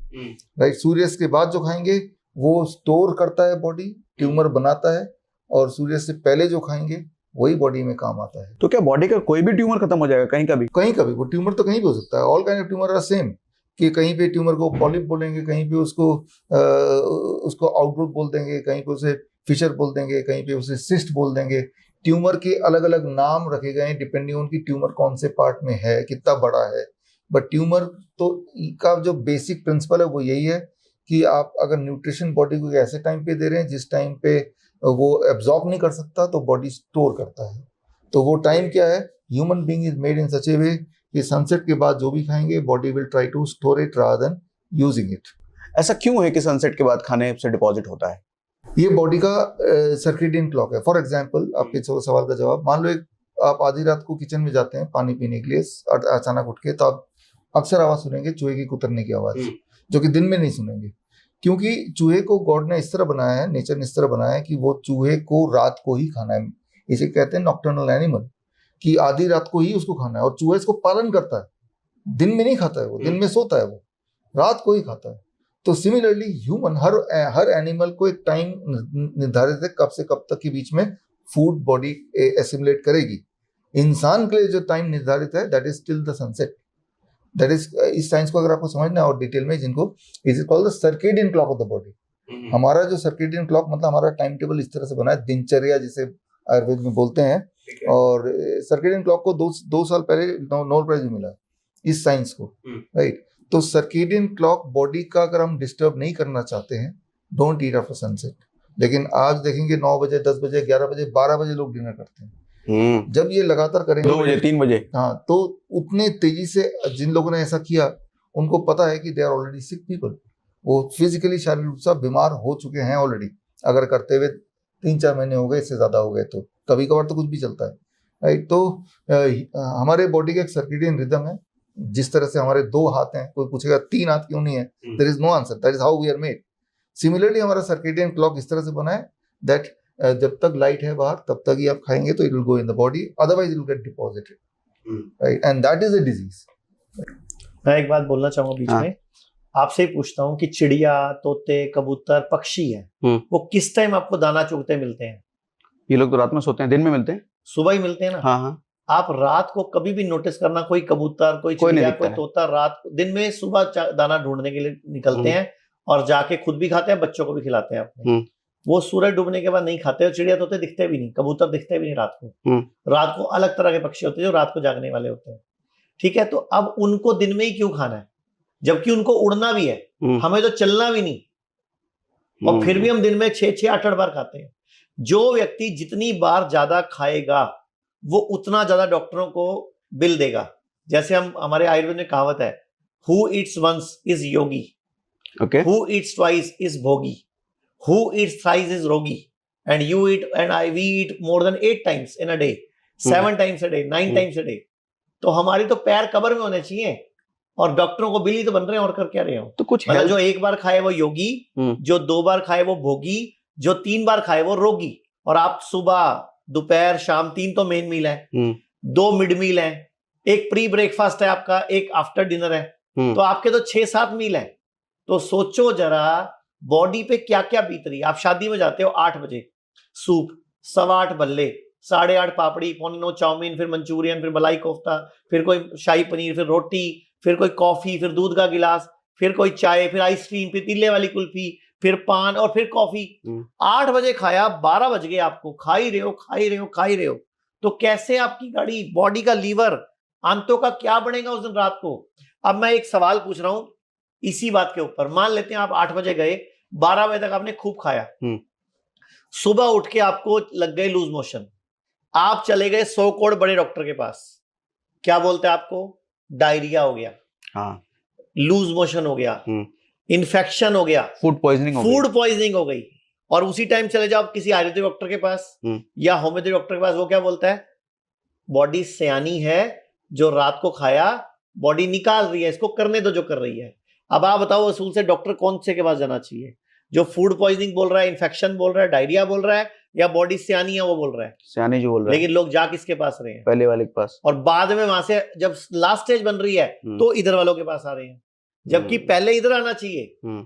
राइट। सूर्यास्त के बाद जो खाएंगे वो स्टोर करता है बॉडी, ट्यूमर बनाता है, और सूर्यास्त से पहले जो खाएंगे वही बॉडी में काम आता है। तो क्या बॉडी का कोई भी ट्यूमर खत्म हो जाएगा कहीं का भी? कहीं का भी, वो ट्यूमर तो कहीं भी हो सकता है, all kind of tumour are same, कि कहीं पे ट्यूमर को पॉलिप बोलेंगे, कहीं पे उसको आउटग्रोथ बोल देंगे, कहीं पे उसे फिशर बोल देंगे, कहीं पे उसे सिस्ट बोल देंगे। ट्यूमर के अलग अलग नाम रखे गए हैं डिपेंडिंग ऑन की ट्यूमर कौन से पार्ट में है, कितना बड़ा है, बट ट्यूमर तो का जो बेसिक प्रिंसिपल है वो यही है कि आप अगर न्यूट्रिशन बॉडी को ऐसे टाइम पे दे रहे हैं जिस टाइम पे वो एब्जॉर्ब नहीं कर सकता, तो बॉडी स्टोर करता है। तो वो टाइम क्या है? Human being is made in such a way कि सनसेट के बाद जो भी खाएंगे body will try to store it rather than using it. ऐसा क्यों है कि सनसेट के बाद खाने से डिपॉजिट होता है? ये बॉडी का सर्केडियन क्लॉक है। फॉर एग्जांपल, आपके सवाल का जवाब, मान लो एक आप आधी रात को किचन में जाते हैं पानी पीने के लिए, अचानक उठ के, तो आप अक्सर आवाज सुनेंगे चूहे की कुतरने की आवाज, जो कि दिन में नहीं सुनेंगे, क्योंकि चूहे को गॉड ने इस तरह बनाया है, नेचर ने इस तरह बनाया है कि वो चूहे को रात को ही खाना है। इसे कहते हैं नॉक्टर्नल एनिमल, कि आधी रात को ही उसको खाना है, और चूहा इसको पालन करता है, दिन में नहीं खाता है, वो दिन में सोता है, वो रात को ही खाता है। तो सिमिलरली ह्यूमन, हर एनिमल को एक टाइम निर्धारित है कब से कब तक के बीच में फूड बॉडी एसिमुलेट करेगी। इंसान के लिए जो टाइम निर्धारित है that is till the sunset. That is, इस साइंस को अगर आपको समझना है और डिटेल में, जिनको is called the circadian clock of the body. हमारा जो सर्केडियन क्लॉक मतलब हमारा टाइम टेबल इस तरह से बना है, दिनचर्या जिसे आयुर्वेद में बोलते हैं। और सर्केडियन क्लॉक को दो साल पहले नोबेल प्राइज मिला इस साइंस को, राइट। तो सर्केडियन क्लॉक बॉडी का अगर हम डिस्टर्ब नहीं करना चाहते हैं, डोंट ईट आफ्टर सनसेट। लेकिन आज देखेंगे 9 बजे, 10 बजे, 11 बजे, 12 बजे लोग डिनर करते हैं। जब ये लगातार करेंगे 2 बजे, 3 बजे, हाँ, तो उतने तेजी से जिन लोगों ने ऐसा किया उनको पता है कि they are already sick people, वो फिजिकली शारीरिक रूप से बीमार हो चुके हैं ऑलरेडी। अगर करते हुए 3-4 महीने हो गए, इससे ज्यादा हो गए, तो कभी कभार तो कुछ भी चलता है, राइट। तो हमारे बॉडी का एक सर्केडियन रिदम है। जिस तरह से हमारे 2 हाथ हैं, कोई पूछेगा 3 हाथ क्यों नहीं है, there is no answer, that is how we are made. Similarly हमारा सर्केडियन क्लॉक इस तरह से बना है दैट जब तक लाइट है बाहर तब तक ही आप खाएंगे, तो it will go in the body, otherwise it will get deposited, right, and that is a disease. मैं एक बात बोलना चाहूंगा बीच में, आपसे ही पूछता हूँ कि चिड़िया, तोते, कबूतर, पक्षी है, वो किस टाइम आपको दाना चुगते मिलते हैं? ये लोग तो रात में सोते हैं, दिन में मिलते हैं, सुबह ही मिलते हैं ना। हाँ हाँ। आप रात को कभी भी नोटिस करना, कोई कबूतर, कोई चिड़िया, कोई तोता रात, दिन में सुबह दाना ढूंढने के लिए निकलते हैं और जाके खुद भी खाते हैं, बच्चों को भी खिलाते हैं अपने। वो सूरज डूबने के बाद नहीं खाते, और चिड़िया तोते दिखते भी नहीं, कबूतर दिखते भी नहीं रात को। रात को अलग तरह के पक्षी होते हैं जो रात को जागने वाले होते हैं, ठीक है। तो अब उनको दिन में ही क्यों खाना है, जबकि उनको उड़ना भी है, हमें तो चलना भी नहीं, और फिर भी हम दिन में 6-6, 8-8 बार खाते हैं। जो व्यक्ति जितनी बार ज्यादा खाएगा वो उतना ज्यादा डॉक्टरों को बिल देगा। जैसे हमारे आयुर्वेद में कहावत है, who eats once is yogi, who eats twice is bhogi, who eats thrice is rogi, and you eat and we eat more than 8 times in a day, 7 times a day, 9 times a day. तो हमारी तो पैर कब्र में होने चाहिए, और डॉक्टरों को बिल ही तो बन रहे हैं, और कर क्या रहे हो। तो कुछ मतलब जो 1 बार खाए वो योगी, जो 2 बार खाए वो भोगी, जो 3 बार खाए वो रोगी। और आप सुबह, दोपहर, शाम 3 तो मेन मील है, 2 मिड मील है, एक प्री ब्रेकफास्ट है आपका, एक आफ्टर डिनर है, तो आपके तो 6-7 मील है। तो सोचो जरा बॉडी पे क्या क्या बीत रही है। आप शादी में जाते हो 8 बजे, सूप, 8:15 भल्ले, 8:30 पापड़ी, 8:45 चाउमीन, फिर मंचूरियन, फिर मलाई कोफ्ता, फिर कोई शाही पनीर, फिर रोटी, फिर कोई कॉफी, फिर दूध का गिलास, फिर कोई चाय, फिर आइसक्रीम, फिर तिल्ले वाली कुल्फी, फिर पान, और फिर कॉफी। 8 बजे खाया, 12 बज गए, आपको खा ही रहे हो। तो कैसे आपकी गाड़ी, बॉडी का लीवर, आंतों का क्या बनेगा उस दिन रात को? अब मैं एक सवाल पूछ रहा हूं इसी बात के ऊपर। मान लेते हैं आप 8 बजे गए, 12 बजे तक आपने खूब खाया, सुबह उठ के आपको लग गए लूज मोशन, आप चले गए 100 करोड़ बड़े डॉक्टर के पास, क्या बोलते हैं आपको? डायरिया हो गया, लूज मोशन हो गया, इन्फेक्शन हो गया, फूड पॉइजनिंग हो गई। और उसी टाइम चले जाओ किसी आयुर्वेदिक डॉक्टर के पास या होम्योपैथिक डॉक्टर के पास, वो क्या बोलता है? बॉडी सयानी है, जो रात को खाया बॉडी निकाल रही है, इसको करने दो जो कर रही है। अब आप बताओ असूल से डॉक्टर कौन से के पास जाना चाहिए? जो फूड पॉइजनिंग बोल रहा है, इन्फेक्शन बोल रहा है, डायरिया बोल रहा है, या बॉडी सयानी है वो बोल रहा है? सयानी जो बोल रहा है। लेकिन लोग जा किसके पास रहे हैं? पहले वाले के पास। और बाद में वहां से जब लास्ट स्टेज बन रही है तो इधर वालों के पास आ रहे हैं, जबकि पहले इधर आना चाहिए।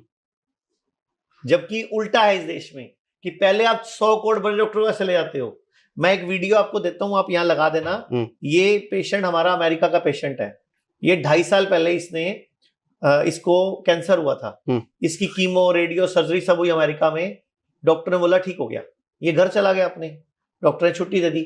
जबकि उल्टा है इस देश में कि पहले आप 100 करोड़ बड़े डॉक्टरों के चले जाते हो। मैं एक वीडियो आपको देता हूं, आप यहां लगा देना। ये पेशेंट हमारा अमेरिका का पेशेंट है। ये 2.5 साल पहले इसको कैंसर हुआ था। इसकी कीमो, रेडियो, सर्जरी सब हुई अमेरिका में। डॉक्टर ने बोला ठीक हो गया, ये घर चला गया अपने। डॉक्टर ने छुट्टी दे दी।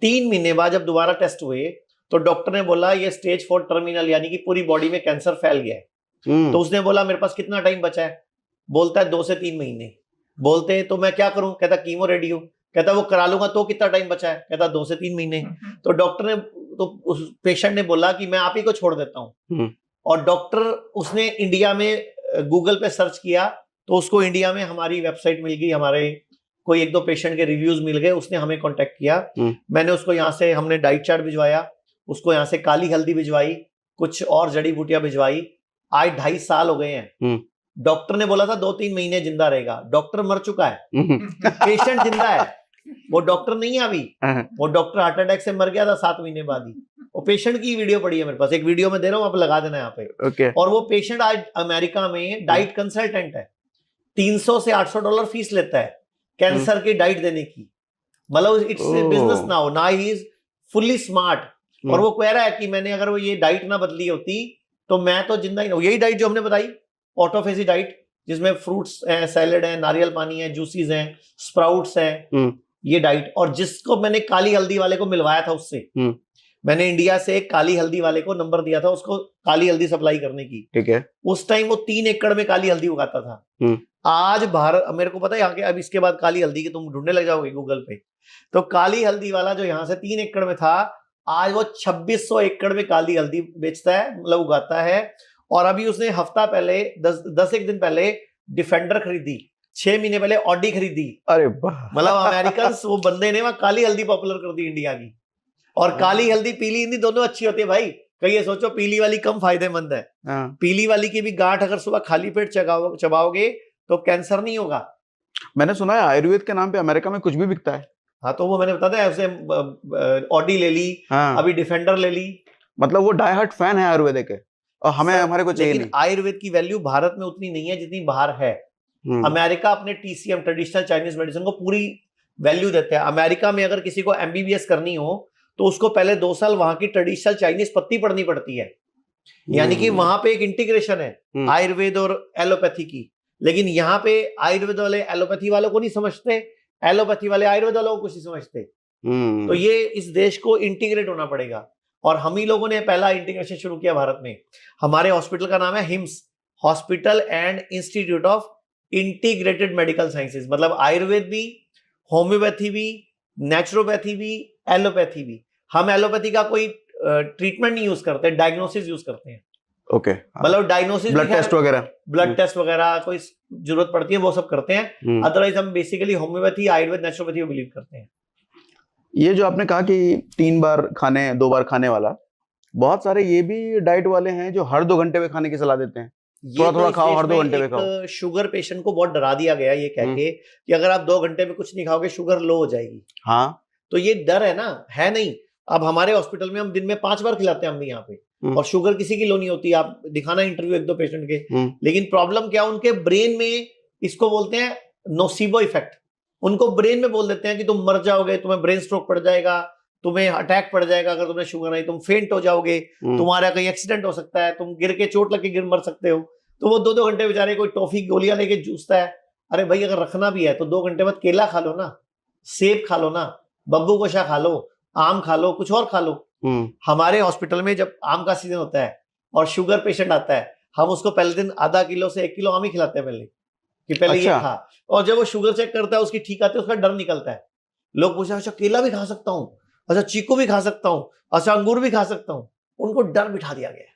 3 महीने बाद जब दोबारा टेस्ट हुए तो डॉक्टर ने बोला ये स्टेज 4 टर्मिनल, यानी कि पूरी बॉडी में कैंसर फैल गया है। तो उसने बोला मेरे पास कितना टाइम बचा है? बोलता है 2 से 3 महीने। बोलते हैं तो मैं क्या करूं? कहता कीमो रेडी हो। कहता वो करा लूंगा तो कितना टाइम बचा है? कहता 2 से 3 महीने। तो डॉक्टर ने, तो उस पेशेंट ने बोला कि मैं आप ही को छोड़ देता हूँ। और डॉक्टर, उसने इंडिया में गूगल पे सर्च किया तो उसको इंडिया में हमारी वेबसाइट मिल गई, हमारे कोई 1-2 पेशेंट के रिव्यूज मिल गए, उसने हमें कांटेक्ट किया। मैंने उसको यहाँ से, हमने डाइट चार्ट भिजवाया, उसको यहाँ से काली हल्दी भिजवाई, कुछ और जड़ी बूटियां भिजवाई। आज 2.5 साल हो गए हैं। डॉक्टर ने बोला था 2-3 महीने जिंदा रहेगा, डॉक्टर मर चुका है, पेशेंट जिंदा है। वो डॉक्टर नहीं है अभी, वो डॉक्टर हार्ट अटैक से मर गया था 7 महीने बाद ही। वो पेशेंट की वीडियो पड़ी है मेरे पास, एक वीडियो में दे रहा हूँ, आप लगा देना यहाँ पे। और वो पेशेंट आज अमेरिका में डाइट कंसल्टेंट है, $300 से $800 फीस लेता है कैंसर की डाइट देने की। मतलब इट्स बिजनेस नाउ, ना ही इज फुल्ली स्मार्ट। और वो कह रहा है कि मैंने अगर वो ये डाइट ना बदली होती तो मैं तो जिंदा ही ना। यही डाइट जो हमने बताई, ऑटोफेजी डाइट, जिसमें फ्रूट्स हैं, सैलेड है, नारियल पानी है, जूसीज हैं, स्प्राउट्स हैं, ये डाइट। और जिसको मैंने काली हल्दी वाले को मिलवाया था, उससे मैंने इंडिया से एक काली हल्दी वाले को नंबर दिया था, उसको काली हल्दी सप्लाई करने की। ठीक है। उस टाइम वो 3 एकड़ में काली हल्दी उगाता था। आज भारत, मेरे को पता है यहाँ के, अब इसके बाद काली हल्दी की तुम ढूंढने लग जाओगे गूगल पे, तो काली हल्दी वाला जो यहाँ से 3 एकड़ में था, आज वो 2600 एकड़ में काली हल्दी बेचता है, मतलब उगाता है। और अभी उसने हफ्ता पहले, 10 एक दिन पहले डिफेंडर खरीदी, 6 महीने पहले ऑडी खरीदी। अरे वाह, मतलब अमेरिकन वो बंदे ने वहां काली हल्दी पॉपुलर कर दी इंडिया की। और काली हल्दी, पीली हल्दी दोनों अच्छी होती है भाई। कहीं ये सोचो पीली वाली कम फायदेमंद है। पीली वाली की भी गांठ अगर सुबह खाली पेट चबाओगे तो कैंसर नहीं होगा। मैंने सुना है आयुर्वेद के नाम पे अमेरिका में कुछ भी बिकता है। हाँ, तो वो मैंने बताया, उसे ऑडी ले ली, अभी डिफेंडर ले ली। मतलब वो डाई हार्ट फैन है आयुर्वेद के, और हमारे को चाहिए नहीं। आयुर्वेद की वैल्यू भारत में उतनी नहीं है जितनी बाहर है। अमेरिका अपने TCM, ट्रेडिशनल चाइनीज मेडिसिन को पूरी वैल्यू देते हैं। अमेरिका में अगर किसी को MBBS करनी हो तो उसको पहले 2 साल वहां की ट्रेडिशनल चाइनीज पत्ती पढ़नी पड़ती है। यानी कि वहां पे एक इंटीग्रेशन है आयुर्वेद और एलोपैथी की। लेकिन यहाँ पे आयुर्वेद वाले एलोपैथी वालों को नहीं समझते, एलोपैथी वाले आयुर्वेद वालों को कुछ नहीं समझते। तो ये इस देश को इंटीग्रेट होना पड़ेगा, और हम ही लोगों ने पहला इंटीग्रेशन शुरू किया भारत में। हमारे हॉस्पिटल का नाम है HIMSS, hospital and institute of integrated medical sciences. मतलब आयुर्वेद भी, होम्योपैथी भी, नेचुरोपैथी भी, एलोपैथी भी। हम एलोपैथी का कोई ट्रीटमेंट नहीं यूज करते, डायग्नोसिस यूज करते हैं। ओके, मतलब डायग्नोसिस, ब्लड टेस्ट वगैरह कोई जरूरत पड़ती है वो सब करते हैं। अदरवाइज हम बेसिकली होम्योपैथी, आयुर्वेद, नेचुरोपैथी को बिलीव करते हैं। ये जो आपने कहा कि 3 बार खाने, 2 बार खाने वाला, बहुत सारे ये भी डाइट वाले हैं जो हर 2 घंटे में खाने की सलाह देते हैं, थोड़ा खाओ, हर 2 घंटे में खाओ। शुगर पेशेंट को बहुत डरा दिया गया ये कह के कि अगर आप 2 घंटे में कुछ नहीं खाओगे शुगर लो हो जाएगी। हाँ, तो ये डर है ना, है नहीं। अब हमारे हॉस्पिटल में हम दिन में 5 बार खिलाते हैं हम भी यहाँ पे, और शुगर किसी की लो नहीं होती। आप दिखाना इंटरव्यू 1-2 पेशेंट के। लेकिन प्रॉब्लम क्या, उनके ब्रेन में इसको बोलते हैं नोसिबो इफेक्ट। उनको ब्रेन में बोल देते हैं कि तुम मर जाओगे, तुम्हें ब्रेन स्ट्रोक पड़ जाएगा, तुम्हें अटैक पड़ जाएगा अगर तुम्हें शुगर नहीं, तुम फेंट हो जाओगे, तुम्हारा कहीं एक्सीडेंट हो सकता है, तुम गिर के चोट लग के गिर मर सकते हो। तो वो 2-2 घंटे बेचारे कोई टॉफी गोलियां लेके जूसता है। अरे भाई, अगर रखना भी है तो 2 घंटे बाद केला खा लो ना, सेब खा लो ना, बब्बू गोशा खा लो, आम खा लो, कुछ और खा लो। हमारे हॉस्पिटल में जब आम का सीजन होता है और शुगर पेशेंट आता है, हम उसको पहले दिन आधा किलो से 1 किलो आम ही खिलाते हैं पहले, कि पहले ये खा। और जब वो शुगर चेक करता है, उसकी ठीक आती है, उसका डर निकलता है। लोग पूछते हैं, अच्छा केला भी खा सकता हूँ, अच्छा चीकू भी खा सकता हूँ, अच्छा अंगूर भी खा सकता हूँ। उनको डर बिठा दिया गया है।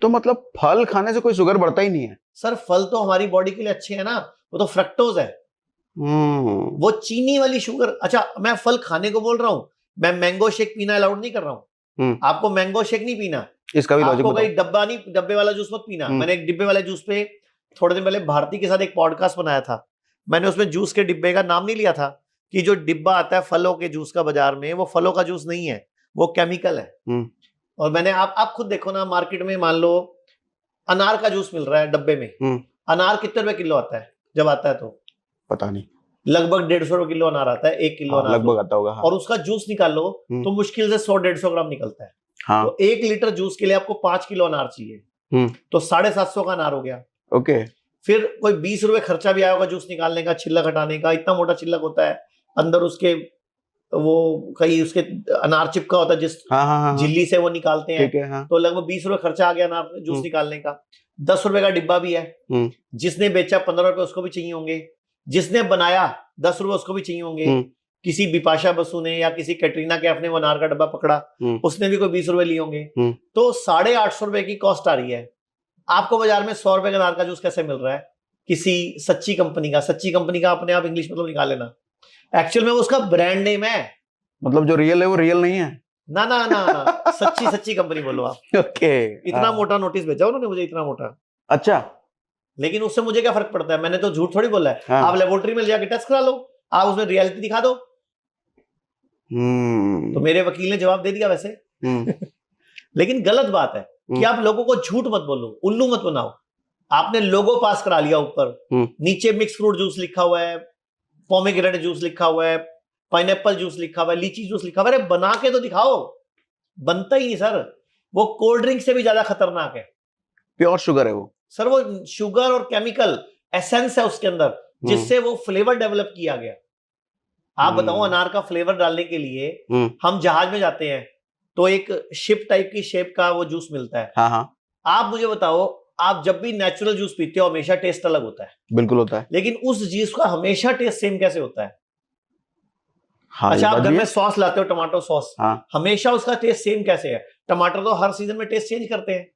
तो मतलब फल खाने से कोई शुगर बढ़ता ही नहीं है? सर, फल तो हमारी बॉडी के लिए अच्छे है ना, वो तो फ्रक्टोज है, वो चीनी वाली शुगर। अच्छा, मैं फल खाने को बोल रहा हूँ, मैं मैंगो शेक पीना अलाउड नहीं कर रहा हूँ। आपको मैंगो शेक नहीं पीना, इसका भी लॉजिक आपको कोई डब्बे वाला जूस मत पीना। मैंने एक डिब्बे वाले जूस पे थोड़े दिन पहले भारती के साथ एक पॉडकास्ट बनाया था। मैंने उसमें जूस के डिब्बे का नाम नहीं लिया था कि जो डिब्बा आता है फलों के जूस का बाजार में, वो फलों का जूस नहीं है, वो केमिकल है। और मैंने, आप खुद देखो ना, मार्केट में मान लो अनार का जूस मिल रहा है डब्बे में, अनार कितने रुपए किलो आता है? जब आता है तो पता नहीं, लगभग 150 रुपए किलो अनार आता है, 1 किलो अनार लगभग आता होगा। और उसका जूस निकाल लो तो मुश्किल से 100-150 ग्राम निकलता है। तो 1 लीटर जूस के लिए आपको 5 किलो अनार चाहिए, तो 750 का अनार हो गया। ओके, फिर कोई 20 रुपए खर्चा भी आया होगा जूस निकालने का, छिलक हटाने का। इतना मोटा छिलक होता है, अंदर उसके वो कहीं उसके अनार चिपका होता है, जिस झिल्ली से वो निकालते हैं। तो लगभग 20 रुपए खर्चा आ गया अनार जूस निकालने का। ₹10 का डिब्बा भी है, जिसने बेचा ₹15 उसको भी चाहिए होंगे, जिसने बनाया ₹10 उसको भी चाहिए होंगे, किसी बिपाशा बसु ने या किसी कैटरीना कैफ ने वो अनार का डब्बा पकड़ा, उसने भी कोई ₹20 लिए होंगे, तो ₹850 की कॉस्ट आ रही है। आपको बाजार में ₹100 का अनार का जूस कैसे मिल रहा है? किसी सच्ची कंपनी का अपने आप इंग्लिश मतलब निकाल लेना, एक्चुअल में वो उसका ब्रांड नेम है, मतलब जो रियल है वो रियल नहीं है। ना ना ना ना सच्ची कंपनी बोलो आप। ओके, इतना मोटा नोटिस भेजा उन्होंने मुझे, इतना मोटा। अच्छा, लेकिन उससे मुझे क्या फर्क पड़ता है, मैंने तो झूठ थोड़ी बोला है। हाँ। आप लेबोरेटरी में जाके टेस्ट करा लो, आप उसमें रियलिटी दिखा दो। तो मेरे वकील ने जवाब दे दिया वैसे। लेकिन गलत बात है कि आप लोगों को झूठ मत बोलो, उल्लू मत बनाओ। आपने लोगो पास करा लिया ऊपर, नीचे मिक्स फ्रूट जूस लिखा हुआ है, पोमेग्रेनेट जूस लिखा हुआ है, पाइनएप्पल जूस लिखा हुआ है, लीची जूस लिखा हुआ है। अरे बना के तो दिखाओ। बनता ही नहीं सर, वो कोल्ड ड्रिंक से भी ज्यादा खतरनाक है। प्योर शुगर है वो सर, वो शुगर और केमिकल एसेंस है उसके अंदर, जिससे वो फ्लेवर डेवलप किया गया। आप बताओ, अनार का फ्लेवर डालने के लिए हम जहाज में जाते हैं तो एक शिप टाइप की शेप का वो जूस मिलता है। हाँ हाँ, आप मुझे बताओ, आप जब भी नेचुरल जूस पीते हो हमेशा टेस्ट अलग होता है। बिल्कुल होता है। लेकिन उस जूस का हमेशा टेस्ट सेम कैसे होता है? हाँ, अच्छा, आप घर में सॉस लाते हो, टमाटो सॉस, हाँ, हमेशा उसका टेस्ट सेम कैसे है? टमाटर तो हर सीजन में टेस्ट चेंज करते हैं।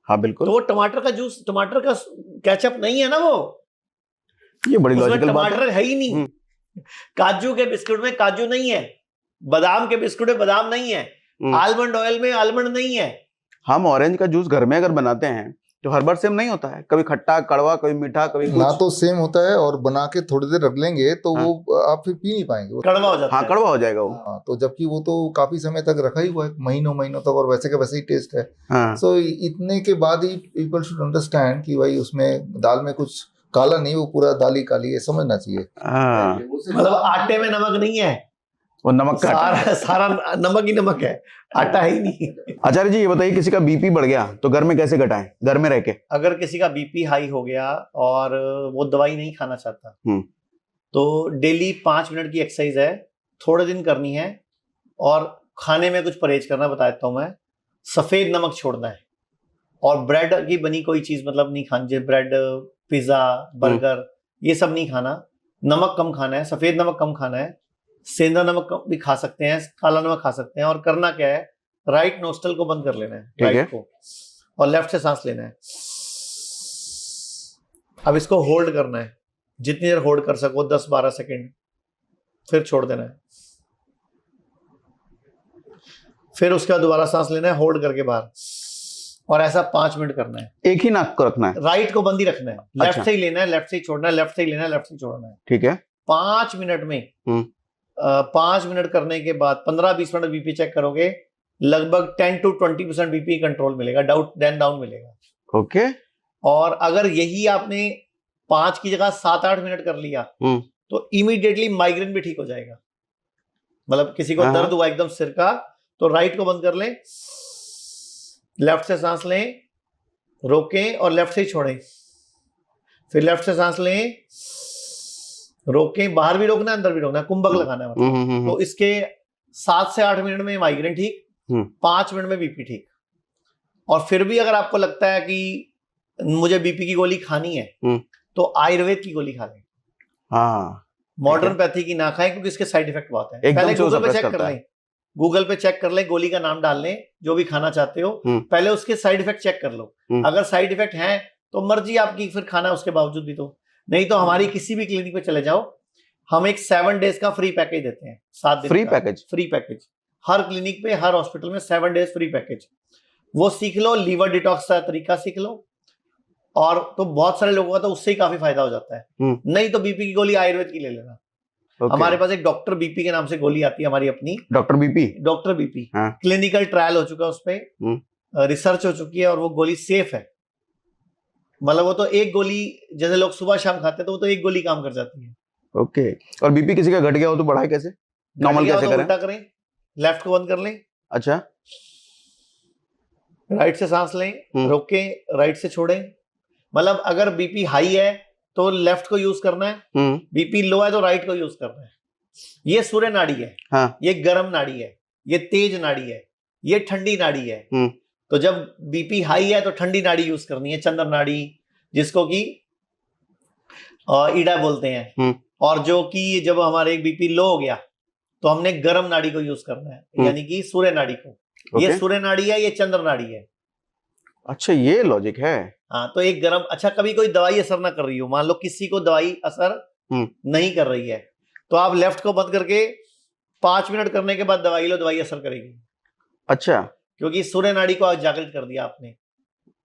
हाँ बिल्कुल। तो वो टमाटर का जूस, टमाटर का केचप नहीं है ना वो, ये बड़ी लॉजिकल बात टमाटर है ही नहीं। काजू के बिस्कुट में काजू नहीं है, बादाम के बिस्कुट में बादाम नहीं है, आलमंड ऑयल में आलमंड नहीं है। हम ऑरेंज का जूस घर में अगर बनाते हैं तो हर बार सेम नहीं होता है, कभी खट्टा कड़वा, कभी मीठा, कभी ना तो सेम होता है, और बना के थोड़ी देर रख लेंगे तो हाँ। वो आप फिर पी नहीं पाएंगे, वो कड़वा हो जाता हाँ है। कड़वा हो जाएगा वो। हाँ, तो जबकि वो तो काफी समय तक रखा ही हुआ है, महीनों तक, और वैसे का वैसे ही टेस्ट है। हाँ। सो इतने के बाद ही पीपल शुड अंडरस्टैंड कि भाई उसमें दाल में कुछ काला नहीं, वो पूरा दाल ही काली है, समझना चाहिए। हाँ, मतलब आटे में नमक नहीं है, वो नमक का सारा नमक ही नमक है, आटा ही नहीं। आचार्य जी ये बताइए, किसी का बीपी बढ़ गया तो घर में कैसे घटाएं, घर में रह के? अगर किसी का बीपी हाई हो गया और वो दवाई नहीं खाना चाहता, तो डेली 5 मिनट की एक्सरसाइज है, थोड़े दिन करनी है, और खाने में कुछ परहेज करना बता देता हूं मैं। सफेद नमक छोड़ना है, और ब्रेड की बनी कोई चीज मतलब नहीं खानी, ब्रेड, पिज्जा, बर्गर, ये सब नहीं खाना। नमक कम खाना है, सफेद नमक कम खाना है, सेंधा नमक भी खा सकते हैं, काला नमक खा सकते हैं। और करना क्या है, राइट नोस्टल को बंद कर लेना है, राइट को, और लेफ्ट से सांस लेना है। अब इसको होल्ड करना है, जितनी देर होल्ड कर सको, 10-12 सेकेंड, फिर छोड़ देना है। फिर उसके बाद दोबारा सांस लेना है, होल्ड करके बाहर, और ऐसा 5 मिनट करना है। एक ही नाक को रखना है? राइट को बंद ही रखना है, लेफ्ट अच्छा। से ही लेना है, लेफ्ट से ही छोड़ना है, लेफ्ट से ही लेना है, लेफ्ट से ही छोड़ना है। ठीक है। 5 मिनट में 5 मिनट करने के बाद 15-20 मिनट बीपी चेक करोगे, लगभग 10 to 20% बीपी कंट्रोल मिलेगा, डाउन मिलेगा। ओके। और अगर यही आपने 5 की जगह 7-8 मिनट कर लिया तो इमीडिएटली माइग्रेन भी ठीक हो जाएगा। मतलब किसी को दर्द हुआ एकदम सिर का, तो राइट को बंद कर लें, लेफ्ट से सांस लें, रोकें और लेफ्ट से ही छोड़ें, फिर लेफ्ट से सांस लें, रोकें, बाहर भी रोकना है, अंदर भी रोकना है, कुंभक लगाना है मतलब। तो इसके 7 से 8 मिनट में माइग्रेन ठीक, 5 मिनट में बीपी ठीक। और फिर भी अगर आपको लगता है कि मुझे बीपी की गोली खानी है, तो आयुर्वेद की गोली खा लें। हाँ, मॉडर्न पैथी की ना खाएं, क्योंकि इसके साइड इफेक्ट बहुत है। एकदम पहले से गूगल पे suppress चेक कर करता लें, गूगल पे चेक कर लें, गोली का नाम डाल लें, जो भी खाना चाहते हो, पहले उसके साइड इफेक्ट चेक कर लो। अगर साइड इफेक्ट हैं तो मर्जी आपकी, फिर खाना उसके बावजूद भी। तो नहीं तो हमारी किसी भी क्लिनिक पे चले जाओ, हम एक 7 डेज का फ्री पैकेज देते हैं, 7 दिन फ्री का पैकेज? फ्री पैकेज हर क्लिनिक पे, हर हॉस्पिटल में 7 डेज फ्री पैकेज। वो सीख लो, लीवर डिटॉक्स का तरीका सीख लो, और तो बहुत सारे लोगों का तो उससे ही काफी फायदा हो जाता है। नहीं तो बीपी की गोली आयुर्वेद की ले लेना। हमारे पास एक डॉक्टर बीपी के नाम से गोली आती है हमारी अपनी, डॉक्टर बीपी। क्लिनिकल ट्रायल हो चुका है उस पर, रिसर्च हो चुकी है, और वो गोली सेफ है। मतलब वो तो एक गोली, जैसे लोग सुबह शाम खाते हैं, तो वो तो एक गोली काम कर जाती है। ओके। और बीपी किसी का घट गया हो तो बढ़ाए कैसे, नॉर्मल कैसे करें? उल्टा करें, लेफ्ट को बंद कर लें, अच्छा, राइट से सांस लें, रोकें, राइट से छोड़ें। मतलब अगर बीपी हाई है तो लेफ्ट को यूज करना है, बीपी लो है तो राइट को यूज करना है। ये सूर्य नाड़ी है, ये गर्म नाड़ी है, ये तेज नाड़ी है, ये ठंडी नाड़ी है। तो जब बीपी हाई है तो ठंडी नाड़ी यूज करनी है, चंद्र नाड़ी, जिसको कि ईडा बोलते हैं। और जो कि जब हमारे बीपी लो हो गया तो हमने गर्म नाड़ी को यूज करना है, यानी कि सूर्य नाड़ी को। ये सूर्य नाड़ी है, ये चंद्र नाड़ी है। अच्छा, ये लॉजिक है। हाँ, तो एक गर्म, अच्छा कभी कोई दवाई असर ना कर रही हो, मान लो किसी को दवाई असर नहीं कर रही है, तो आप लेफ्ट को बंद करके 5 मिनट करने के बाद दवाई लो, दवाई असर करेगी। अच्छा, क्योंकि सूर्य नाड़ी को जागृत कर दिया आपने।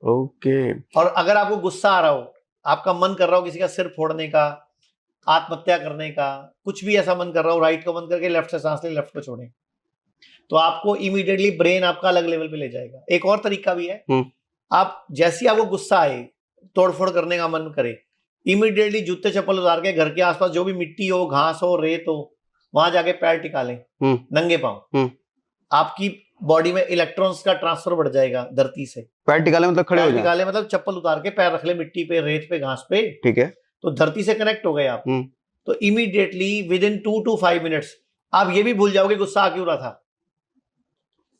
ओके। और अगर आपको गुस्सा आ रहा हो, आपका मन कर रहा हो किसी का सिर फोड़ने का, आत्महत्या करने का, कुछ भी ऐसा मन कर रहा हो, राइट को बंद करके लेफ्ट से सांस ले, लेफ्ट को छोड़े, तो आपको इमीडिएटली ब्रेन आपका अलग लेवल पे ले जाएगा। एक और तरीका भी है, आप जैसे आपको गुस्सा आए, तोड़फोड़ करने का मन करे, इमीडिएटली जूते चप्पल उतार के घर के आसपास जो भी मिट्टी हो, घास हो, रेत हो, वहां जाके पैर टिका लें, नंगे पांव। आपकी बॉडी में इलेक्ट्रॉन्स का ट्रांसफर बढ़ जाएगा धरती से। पैर टिकाले मतलब खड़े हो जाए? टिकाले मतलब चप्पल उतार के पैर रख ले मिट्टी पे, रेत पे, घास पे, ठीक है, तो धरती से कनेक्ट हो गए आप। तो immediately with in 2 to 5 minutes आप ये भी भूल जाओगे गुस्सा आ क्यों रहा था।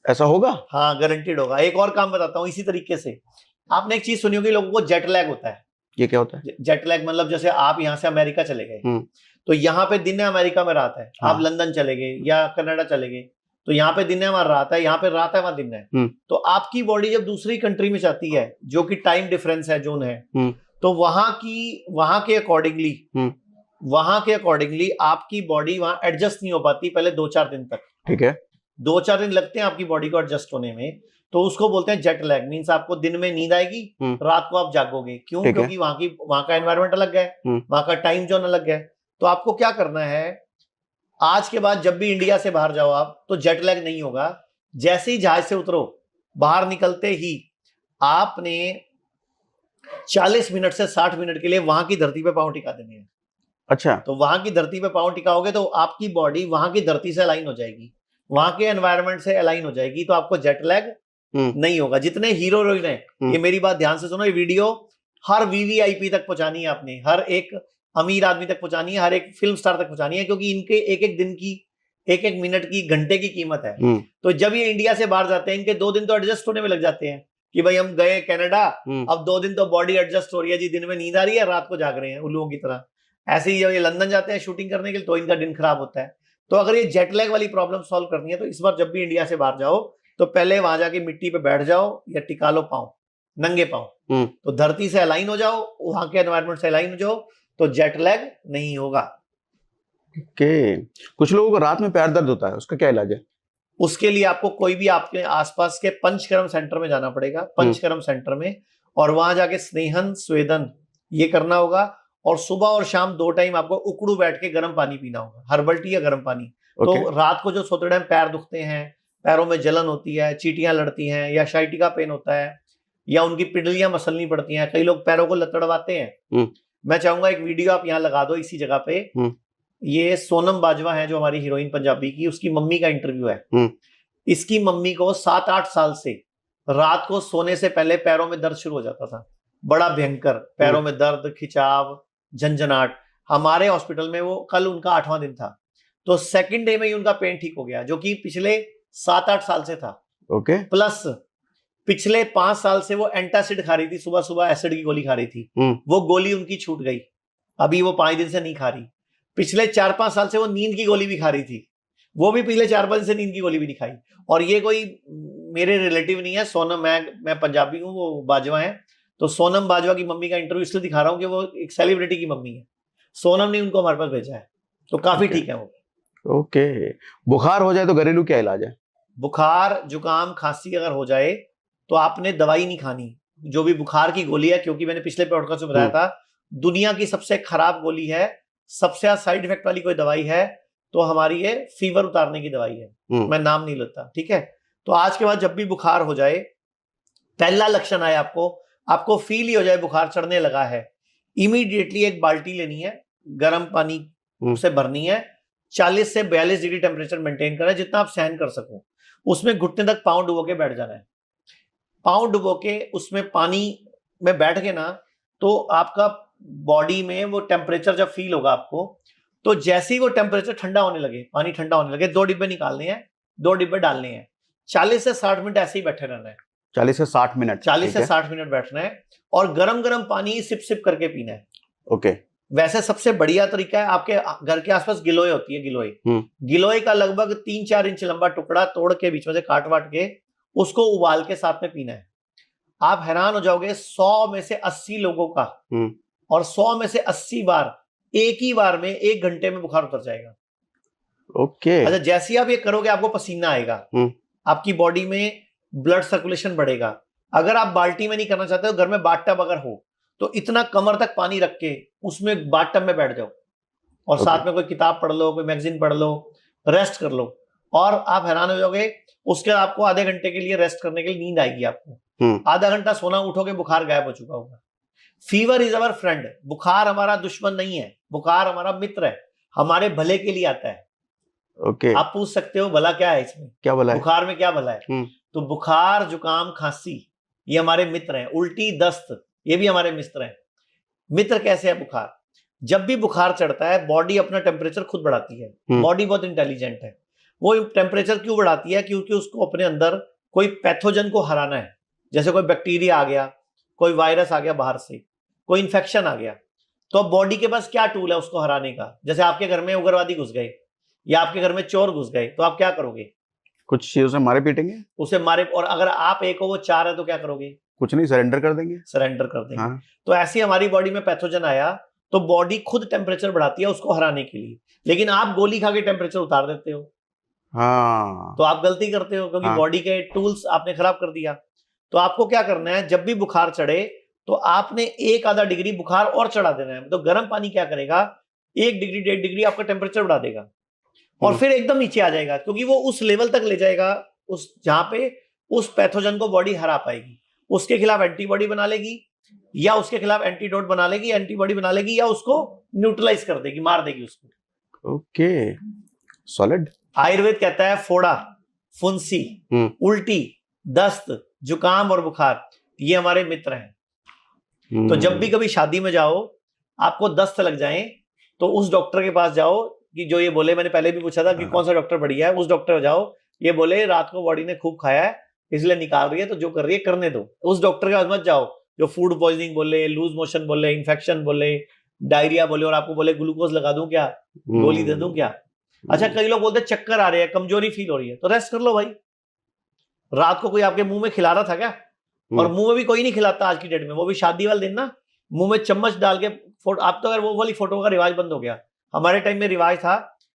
ऐसा होगा? हाँ, गारंटीड होगा। एक और काम बताता हूँ इसी तरीके से। आपने एक चीज सुनी होगी, लोगों को जेट लैग होता है। ये क्या होता है? जेट लैग मतलब जैसे आप यहाँ से अमेरिका चले गए, तो यहाँ पे दिन है, अमेरिका में रात है। आप लंदन चले गए या कनाडा चले गए, तो यहाँ पे दिन है, वहां रात है, यहाँ पे रात है, वहां दिन है। तो आपकी बॉडी जब दूसरी कंट्री में जाती है, जो कि टाइम डिफरेंस है, जोन है, तो वहां के अकॉर्डिंगली आपकी बॉडी वहां एडजस्ट नहीं हो पाती पहले 2-4 दिन तक। ठीक है, 2-4 दिन लगते हैं आपकी बॉडी को एडजस्ट होने में। तो उसको बोलते हैं जेट लैग। मींस आपको दिन में नींद आएगी, रात को आप जागोगे। क्यों? क्योंकि वहां का एनवायरमेंट अलग है, वहां का टाइम जोन अलग है। तो आपको क्या करना है, आज के बाद जब भी इंडिया से बाहर जाओ आप, तो जेट लैग नहीं होगा। जैसे ही जहाज से उतरो, बाहर निकलते ही आपने 40 मिनट से 60 मिनट के लिए वहां की धरती पे पांव टिका देने हैं। अच्छा, तो वहां की धरती पे पांव टिकाओगे तो आपकी बॉडी वहां की धरती से अलाइन हो जाएगी, वहां के एनवायरनमेंट से अलाइन हो जाएगी। तो आपको जेट लैग नहीं होगा। जितने हीरो हीरोइन है, ये मेरी बात ध्यान से सुनो, ये वीडियो हर वीवीआईपी तक पहुंचानी है आपने, हर एक अमीर आदमी तक पहुंचानी है, हर एक फिल्म स्टार तक पहुंचानी है, क्योंकि इनके एक एक दिन की, एक एक मिनट की, घंटे की कीमत है। तो जब ये इंडिया से बाहर जाते हैं, इनके 2 दिन तो एडजस्ट होने में लग जाते हैं कि भाई हम गए कनाडा, अब 2 दिन तो बॉडी एडजस्ट हो रही है जी, दिन में नींद आ रही है, रात को जाग रहे हैं उल्लुओं की तरह। ऐसे ही जब ये लंदन जाते हैं शूटिंग करने के लिए, तो इनका दिन खराब होता है। तो अगर ये जेट लैग वाली प्रॉब्लम सॉल्व करनी है, तो इस बार जब भी इंडिया से बाहर जाओ, तो पहले वहां जाके मिट्टी पे बैठ जाओ या टिका लो पांव, नंगे पांव। तो धरती से अलाइन हो जाओ, वहां के एनवायरनमेंट से अलाइन हो जाओ, तो जेट लैग नहीं होगा। कुछ लोगों को रात में पैर दर्द होता है, उसका क्या इलाज है? उसके लिए आपको कोई भी आपके आसपास के पंचकर्म सेंटर में जाना पड़ेगा, पंचकर्म सेंटर में, और वहां जाके स्नेहन स्वेदन ये करना होगा। और सुबह और शाम 2 टाइम आपको उकड़ू बैठ के गर्म पानी पीना होगा, हर्बल टी या गर्म पानी। तो रात को जो सोते टाइम पैर दुखते हैं, पैरों में जलन होती है, चींटियां लड़ती हैं, या शाइटिका पेन होता है, या उनकी पिडलियां मसलनी पड़ती हैं, कई लोग पैरों को लतड़वाते हैं, मैं चाहूंगा एक वीडियो आप यहाँ लगा दो इसी जगह पे। ये सोनम बाजवा है जो हमारी हीरोइन पंजाबी की, उसकी मम्मी का इंटरव्यू है। इसकी मम्मी को 7-8 साल से रात को सोने से पहले पैरों में दर्द शुरू हो जाता था, बड़ा भयंकर, पैरों में दर्द, खिंचाव, झंझनाट। हमारे हॉस्पिटल में वो कल उनका 8वां दिन था, तो 2nd डे में ही उनका पेन ठीक हो गया, जो कि पिछले 7-8 साल से था। प्लस पिछले 5 साल से वो एंटासिड खा रही थी, सुबह सुबह एसिड की गोली खा रही थी, वो गोली उनकी छूट गई, अभी वो 5 दिन से नहीं खा रही। पिछले 4-5 साल से वो नींद की गोली भी खा रही थी, वो भी पिछले 4-5 दिन से नींद की गोली भी नहीं खाई। और ये कोई मेरे रिलेटिव नहीं है, सोनम, मैं पंजाबी हूँ, वो बाजवा है। तो सोनम बाजवा की मम्मी का इंटरव्यू इसलिए दिखा रहा हूँ कि वो एक सेलिब्रिटी की मम्मी है, सोनम ने उनको हमारे पास भेजा है, तो काफी ठीक है वो। ओके, बुखार हो जाए तो घरेलू क्या इलाज है? बुखार, जुकाम, खांसी अगर हो जाए तो आपने दवाई नहीं खानी, जो भी बुखार की गोली है, क्योंकि मैंने पिछले पॉडकास्ट में बताया था, दुनिया की सबसे खराब गोली है, सबसे ज्यादा साइड इफेक्ट वाली कोई दवाई है तो हमारी ये फीवर उतारने की दवाई है, मैं नाम नहीं लेता, ठीक है। तो आज के बाद जब भी बुखार हो जाए, पहला लक्षण आए आपको फील ही हो जाए बुखार चढ़ने लगा है, इमीडिएटली एक बाल्टी लेनी है, गर्म पानी से भरनी है, 40 से 42 डिग्री टेम्परेचर मेंटेन करना है, जितना आप सहन कर सको। उसमें घुटने तक पाँव डुबो के बैठ जाना है, पाँव डुबो के उसमें पानी में बैठ के ना, तो आपका बॉडी में वो टेम्परेचर जब फील होगा आपको, तो जैसे ही वो टेम्परेचर ठंडा होने लगे, पानी ठंडा होने लगे, 2 डिब्बे निकालने हैं, 2 डिब्बे डालने हैं, 40 से 60 मिनट ऐसे ही बैठे रहना है। 40 से 60 मिनट 40 से 60 मिनट बैठना है और गरम गरम पानी सिप सिप करके पीना है। ओके। वैसे सबसे बढ़िया तरीका है, आपके घर के आसपास गिलोय होती है, गिलोय का लगभग 3-4 इंच लंबा टुकड़ा तोड़ के बीच में से काट वाट के उसको उबाल के साथ में पीना है। आप हैरान हो जाओगे, 100 में से 80 लोगों का और 100 में से 80 बार एक ही बार में 1 घंटे में बुखार उतर जाएगा। ओके। अच्छा, जैसे ही आप ये करोगे आपको पसीना आएगा, आपकी बॉडी में ब्लड सर्कुलेशन बढ़ेगा। अगर आप बाल्टी में नहीं करना चाहते हो, घर में बाथटब अगर हो तो इतना कमर तक पानी रख के उसमें बाथटब में बैठ जाओ और साथ में कोई किताब पढ़ लो, कोई मैगजीन पढ़ लो, रेस्ट कर लो और आप हैरान हो जाओगे। उसके बाद आपको आधे घंटे के लिए रेस्ट करने के लिए नींद आएगी आपको। आधा घंटा सोना, उठोगे बुखार गायब हो चुका होगा। Fever is our friend. बुखार हमारा दुश्मन नहीं है, बुखार हमारा मित्र है, हमारे भले के लिए आता है। ओके। आप पूछ सकते हो भला क्या है इसमें, क्या भला है, बुखार में क्या भला है? तो बुखार, जुकाम, खांसी ये हमारे मित्र हैं। उल्टी, दस्त ये भी हमारे मित्र हैं। मित्र कैसे है बुखार? जब भी बुखार चढ़ता है बॉडी अपना टेम्परेचर खुद बढ़ाती है। बॉडी बहुत इंटेलिजेंट है। वो टेम्परेचर क्यों बढ़ाती है? क्योंकि उसको अपने अंदर कोई पैथोजन को हराना है। जैसे कोई बैक्टीरिया आ गया, कोई वायरस आ गया बाहर से, कोई इंफेक्शन आ गया, तो अब बॉडी के पास क्या टूल है उसको हराने का? जैसे आपके घर में उग्रवादी घुस गए या आपके घर में चोर घुस गए, तो आप क्या करोगे? कुछ चीजों से मारे पीटेंगे, उसे मारे। और अगर आप एक हो वो 4 है तो क्या करोगे? कुछ नहीं, सरेंडर कर देंगे। सरेंडर कर देंगे। हाँ। तो ऐसी हमारी बॉडी में पैथोजन आया तो बॉडी खुद टेम्परेचर बढ़ाती है उसको हराने के लिए। लेकिन आप गोली खा के टेम्परेचर उतार देते हो। हाँ। तो आप गलती करते हो क्योंकि बॉडी के टूल्स आपने खराब कर दिया। तो आपको क्या करना है, जब भी बुखार चढ़े तो आपने 1-आधा डिग्री बुखार और चढ़ा देना है। तो गर्म पानी क्या करेगा, 1 डिग्री 1.5 डिग्री आपका टेम्परेचर बढ़ा देगा और फिर एकदम नीचे आ जाएगा, क्योंकि वो उस लेवल तक ले जाएगा उस जहां पे उस पैथोजन को बॉडी हरा पाएगी। उसके खिलाफ एंटीबॉडी बना लेगी या उसके खिलाफ एंटीडोट बना लेगी, एंटीबॉडी बना लेगी, या उसको न्यूट्रलाइज कर देगी, मार देगी उसको। Okay, solid. आयुर्वेद कहता है फोड़ा, फुंसी, उल्टी, दस्त, जुकाम और बुखार ये हमारे मित्र हैं। तो जब भी कभी शादी में जाओ, आपको दस्त लग जाए तो उस डॉक्टर के पास जाओ कि जो ये बोले, मैंने पहले भी पूछा था कि कौन सा डॉक्टर बढ़िया है, उस डॉक्टर जाओ, ये बोले रात को बॉडी ने खूब खाया है इसलिए निकाल रही है, तो जो कर रही है करने दो। उस डॉक्टर के पास मत जाओ जो फूड पॉइजनिंग बोले, लूज मोशन बोले, इन्फेक्शन बोले, डायरिया बोले और आपको बोले ग्लूकोज लगा दूं क्या, गोली दे दूं क्या। अच्छा, कई लोग बोलते हैं चक्कर आ रहे हैं, कमजोरी फील हो रही है, तो रेस्ट कर लो भाई। रात को कोई आपके मुंह में खिला रहा था क्या? और मुंह में भी कोई नहीं खिलाता आज की डेट में, वो भी शादी वाले दिन ना मुंह में चम्मच डाल के आप तो अगर वो वाली फोटो का रिवाज बंद हो गया। हमारे टाइम में रिवाज था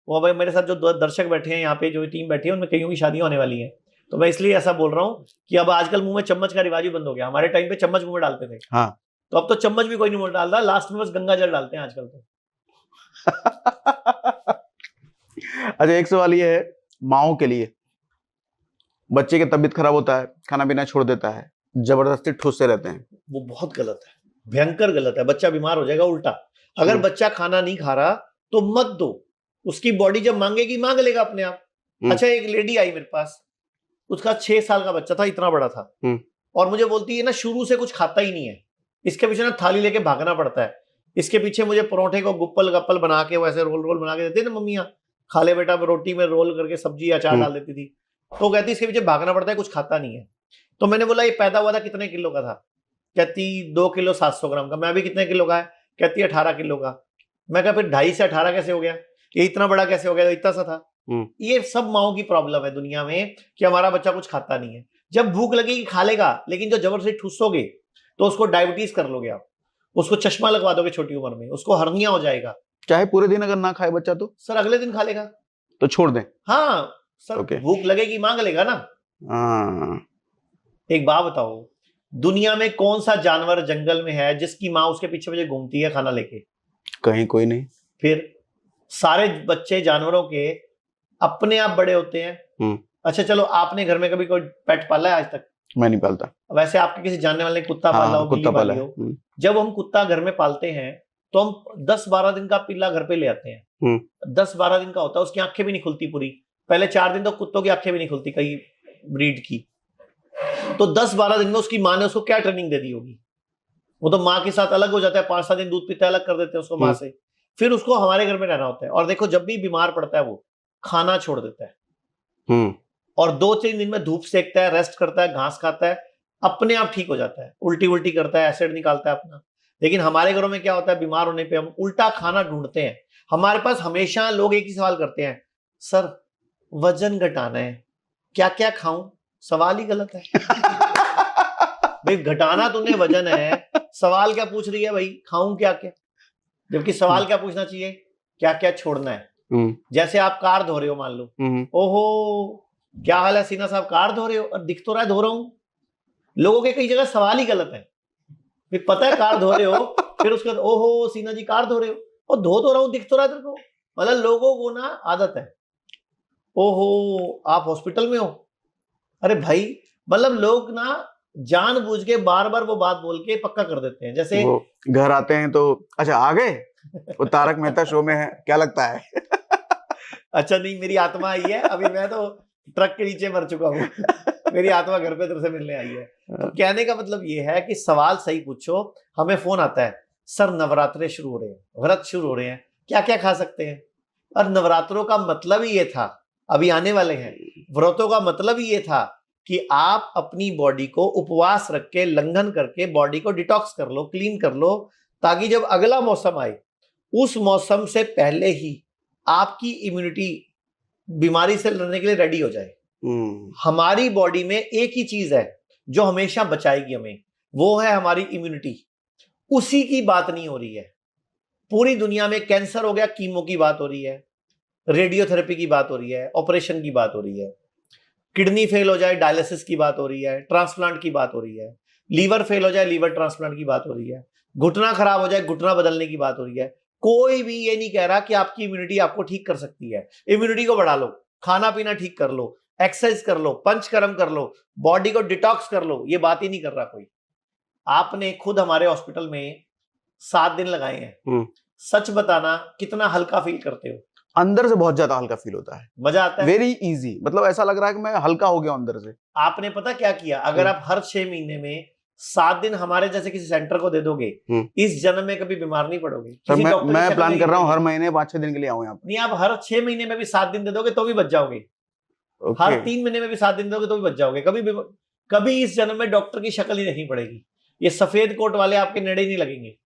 वो। भाई मेरे साथ जो दर्शक बैठे हैं यहाँ पे, जो टीम बैठी है, उनमें कईयों की शादी होने वाली है, तो मैं इसलिए ऐसा बोल रहा हूँ कि अब आजकल मुंह में चम्मच का रिवाज ही बंद हो गया। हमारे टाइम पे चम्मच मुंह में डालते थे। हाँ। तो अब तो चम्मच भी कोई नहीं मुंह में डालता, लास्ट में बस गंगा जल डालते हैं आजकल तो। अच्छा, एक सवाल ये है माओ के लिए, बच्चे की तबीयत खराब होता है, खाना पीना छोड़ देता है, जबरदस्ती ठूसते रहते हैं, वो बहुत गलत है, भयंकर गलत है। बच्चा बीमार हो जाएगा उल्टा। अगर बच्चा खाना नहीं खा रहा तो मत दो, उसकी बॉडी जब मांगेगी मांग लेगा अपने आप। अच्छा, एक लेडी आई मेरे पास, उसका 6 साल का बच्चा था, इतना बड़ा था, और मुझे बोलती है ना शुरू से कुछ खाता ही नहीं है, इसके पीछे ना थाली लेके भागना पड़ता है, इसके पीछे मुझे परोठे को गुप्पल गप्पल बना के वैसे रोल रोल बना के देते ना मम्मियाँ, खा ले बेटा, रोटी में रोल करके सब्जी अचार डाल देती थी। तो कहती इसके पीछे भागना पड़ता है, कुछ खाता नहीं है। तो मैंने बोला ये पैदा हुआ था कितने किलो का था? कहती 2 किलो 700 ग्राम का। मैं अभी कितने किलो का है? कहती 18 किलो का। मैं कहा फिर 2.5 से 18 कैसे हो गया? ये इतना बड़ा कैसे हो गया? इतना सा था। ये सब माओ की प्रॉब्लम है दुनिया में कि हमारा बच्चा कुछ खाता नहीं है। जब भूख लगेगी खा लेगा, लेकिन जो जबरदस्ती ठूसोगे तो उसको डायबिटीज कर लोगे आप, उसको चश्मा लगवा दोगे छोटी उम्र में, उसको हर्निया हो जाएगा। चाहे पूरे दिन अगर ना खाए बच्चा तो सर अगले दिन खा लेगा, तो छोड़ दें। हाँ सर, भूख लगेगी मांग लेगा ना। एक बात बताओ, दुनिया में कौन सा जानवर जंगल में है जिसकी माँ उसके पीछे पीछे घूमती है खाना लेके? कहीं कोई नहीं। फिर सारे बच्चे जानवरों के अपने आप बड़े होते हैं। अच्छा चलो, आपने घर में कभी कोई पेट पाला है आज तक? मैं नहीं पालता। वैसे आपके किसी जानने वाले ने कुत्ता पाला हो, बिल्ली पाली हो? जब हम कुत्ता घर में पालते हैं तो हम 10-12 दिन का पिल्ला घर पे ले आते हैं। 10-12 दिन का होता है, उसकी आंखें भी नहीं खुलती पूरी। पहले 4 दिन तो कुत्तों की आंखें भी नहीं खुलती कई ब्रीड की। तो 10-12 दिन में उसकी माँ ने उसको क्या ट्रेनिंग दे दी होगी? वो तो माँ के साथ अलग हो जाता है, 5-7 दिन दूध पीता है, अलग कर देते हैं उसको माँ से। फिर उसको हमारे घर में रहना होता है। और देखो जब भी बीमार पड़ता है वो खाना छोड़ देता है और 2-3 दिन में धूप सेकता है, रेस्ट करता है, घास खाता है, अपने आप ठीक हो जाता है, उल्टी उल्टी करता है, एसिड निकालता है अपना। लेकिन हमारे घरों में क्या होता है, बीमार होने पे हम उल्टा खाना ढूंढते हैं। हमारे पास हमेशा लोग एक ही सवाल करते हैं, सर वजन घटाना है, क्या क्या खाऊं? सवाल ही गलत है। भाई घटाना तूने वजन है, सवाल क्या पूछ रही है भाई, खाऊं क्या क्या? जबकि सवाल क्या पूछना चाहिए, क्या क्या छोड़ना है। जैसे आप कार धो रहे हो, मान लो, ओहो क्या हाल है सीना साहब, कार धो रहे हो? और दिख तो रहा है धो रहा हूं। लोगों के कई जगह सवाल ही गलत है। फिर पता है कार धो रहे हो, फिर उसके बाद ओहो सीना जी कार धो रहे हो, और धो तो रहा हूं, दिख तो रहा है तेरे को। मतलब लोगों को ना आदत है, ओहो आप हॉस्पिटल में हो, अरे भाई मतलब लोग ना जानबूझ के बार बार वो बात बोल के पक्का कर देते हैं। जैसे वो घर आते हैं तो अच्छा आ गए, वो तारक मेहता शो में है, क्या लगता है? अच्छा नहीं, मेरी आत्मा आई है, अभी मैं तो ट्रक के नीचे मर चुका हूँ। मेरी आत्मा घर पे तेरे से मिलने आई है। तो कहने का मतलब ये है कि सवाल सही पूछो। हमें फोन आता है, सर नवरात्रे शुरू हो रहे हैं, व्रत शुरू हो रहे हैं, क्या क्या खा सकते हैं? और नवरात्रों का मतलब ही ये था, अभी आने वाले हैं, व्रतों का मतलब ही ये था कि आप अपनी बॉडी को उपवास रख के, लंघन करके बॉडी को डिटॉक्स कर लो, क्लीन कर लो, ताकि जब अगला मौसम आए उस मौसम से पहले ही आपकी इम्यूनिटी बीमारी से लड़ने के लिए रेडी हो जाए। हमारी बॉडी में एक ही चीज है जो हमेशा बचाएगी हमें, वो है हमारी इम्यूनिटी। उसी की बात नहीं हो रही है। पूरी दुनिया में कैंसर हो गया, कीमो की बात हो रही है, रेडियोथेरेपी की बात हो रही है, ऑपरेशन की बात हो रही है, किडनी फेल हो जाए डायलिसिस की बात हो रही है, ट्रांसप्लांट की बात हो रही है, लीवर फेल हो जाए लीवर ट्रांसप्लांट की बात हो रही है, घुटना खराब हो जाए घुटना बदलने की बात हो रही है। कोई भी ये नहीं कह रहा कि आपकी इम्यूनिटी आपको ठीक कर सकती है। इम्यूनिटी को बढ़ा लो, खाना पीना ठीक कर लो, एक्सरसाइज कर लो, पंचकर्म कर लो, बॉडी को डिटॉक्स कर लो, ये बात ही नहीं कर रहा कोई। आपने खुद हमारे हॉस्पिटल में 7 दिन लगाए हैं, सच बताना कितना हल्का फील करते हो? अंदर से बहुत ज्यादा हल्का फील होता है, मजा आता है, वेरी इजी, मतलब ऐसा लग रहा है कि मैं हल्का हो गया अंदर से। आपने पता क्या किया, अगर आप हर 6 महीने में 7 दिन हमारे जैसे किसी सेंटर को दे दोगे, इस जन्म में कभी बीमार नहीं पड़ोगे। सर मैं प्लान कर रहा हूँ हर महीने 5-6 दिन के लिए आऊं यहाँ पे। नहीं, आप हर 6 महीने में भी 7 दिन दे दोगे तो भी बच जाओगे। हर 3 महीने में भी 7 दिन दोगे तो भी बच जाओगे। कभी इस जन्म में डॉक्टर की शक्ल ही नहीं पड़ेगी। ये सफेद कोट वाले आपके नेड़े नहीं लगेंगे।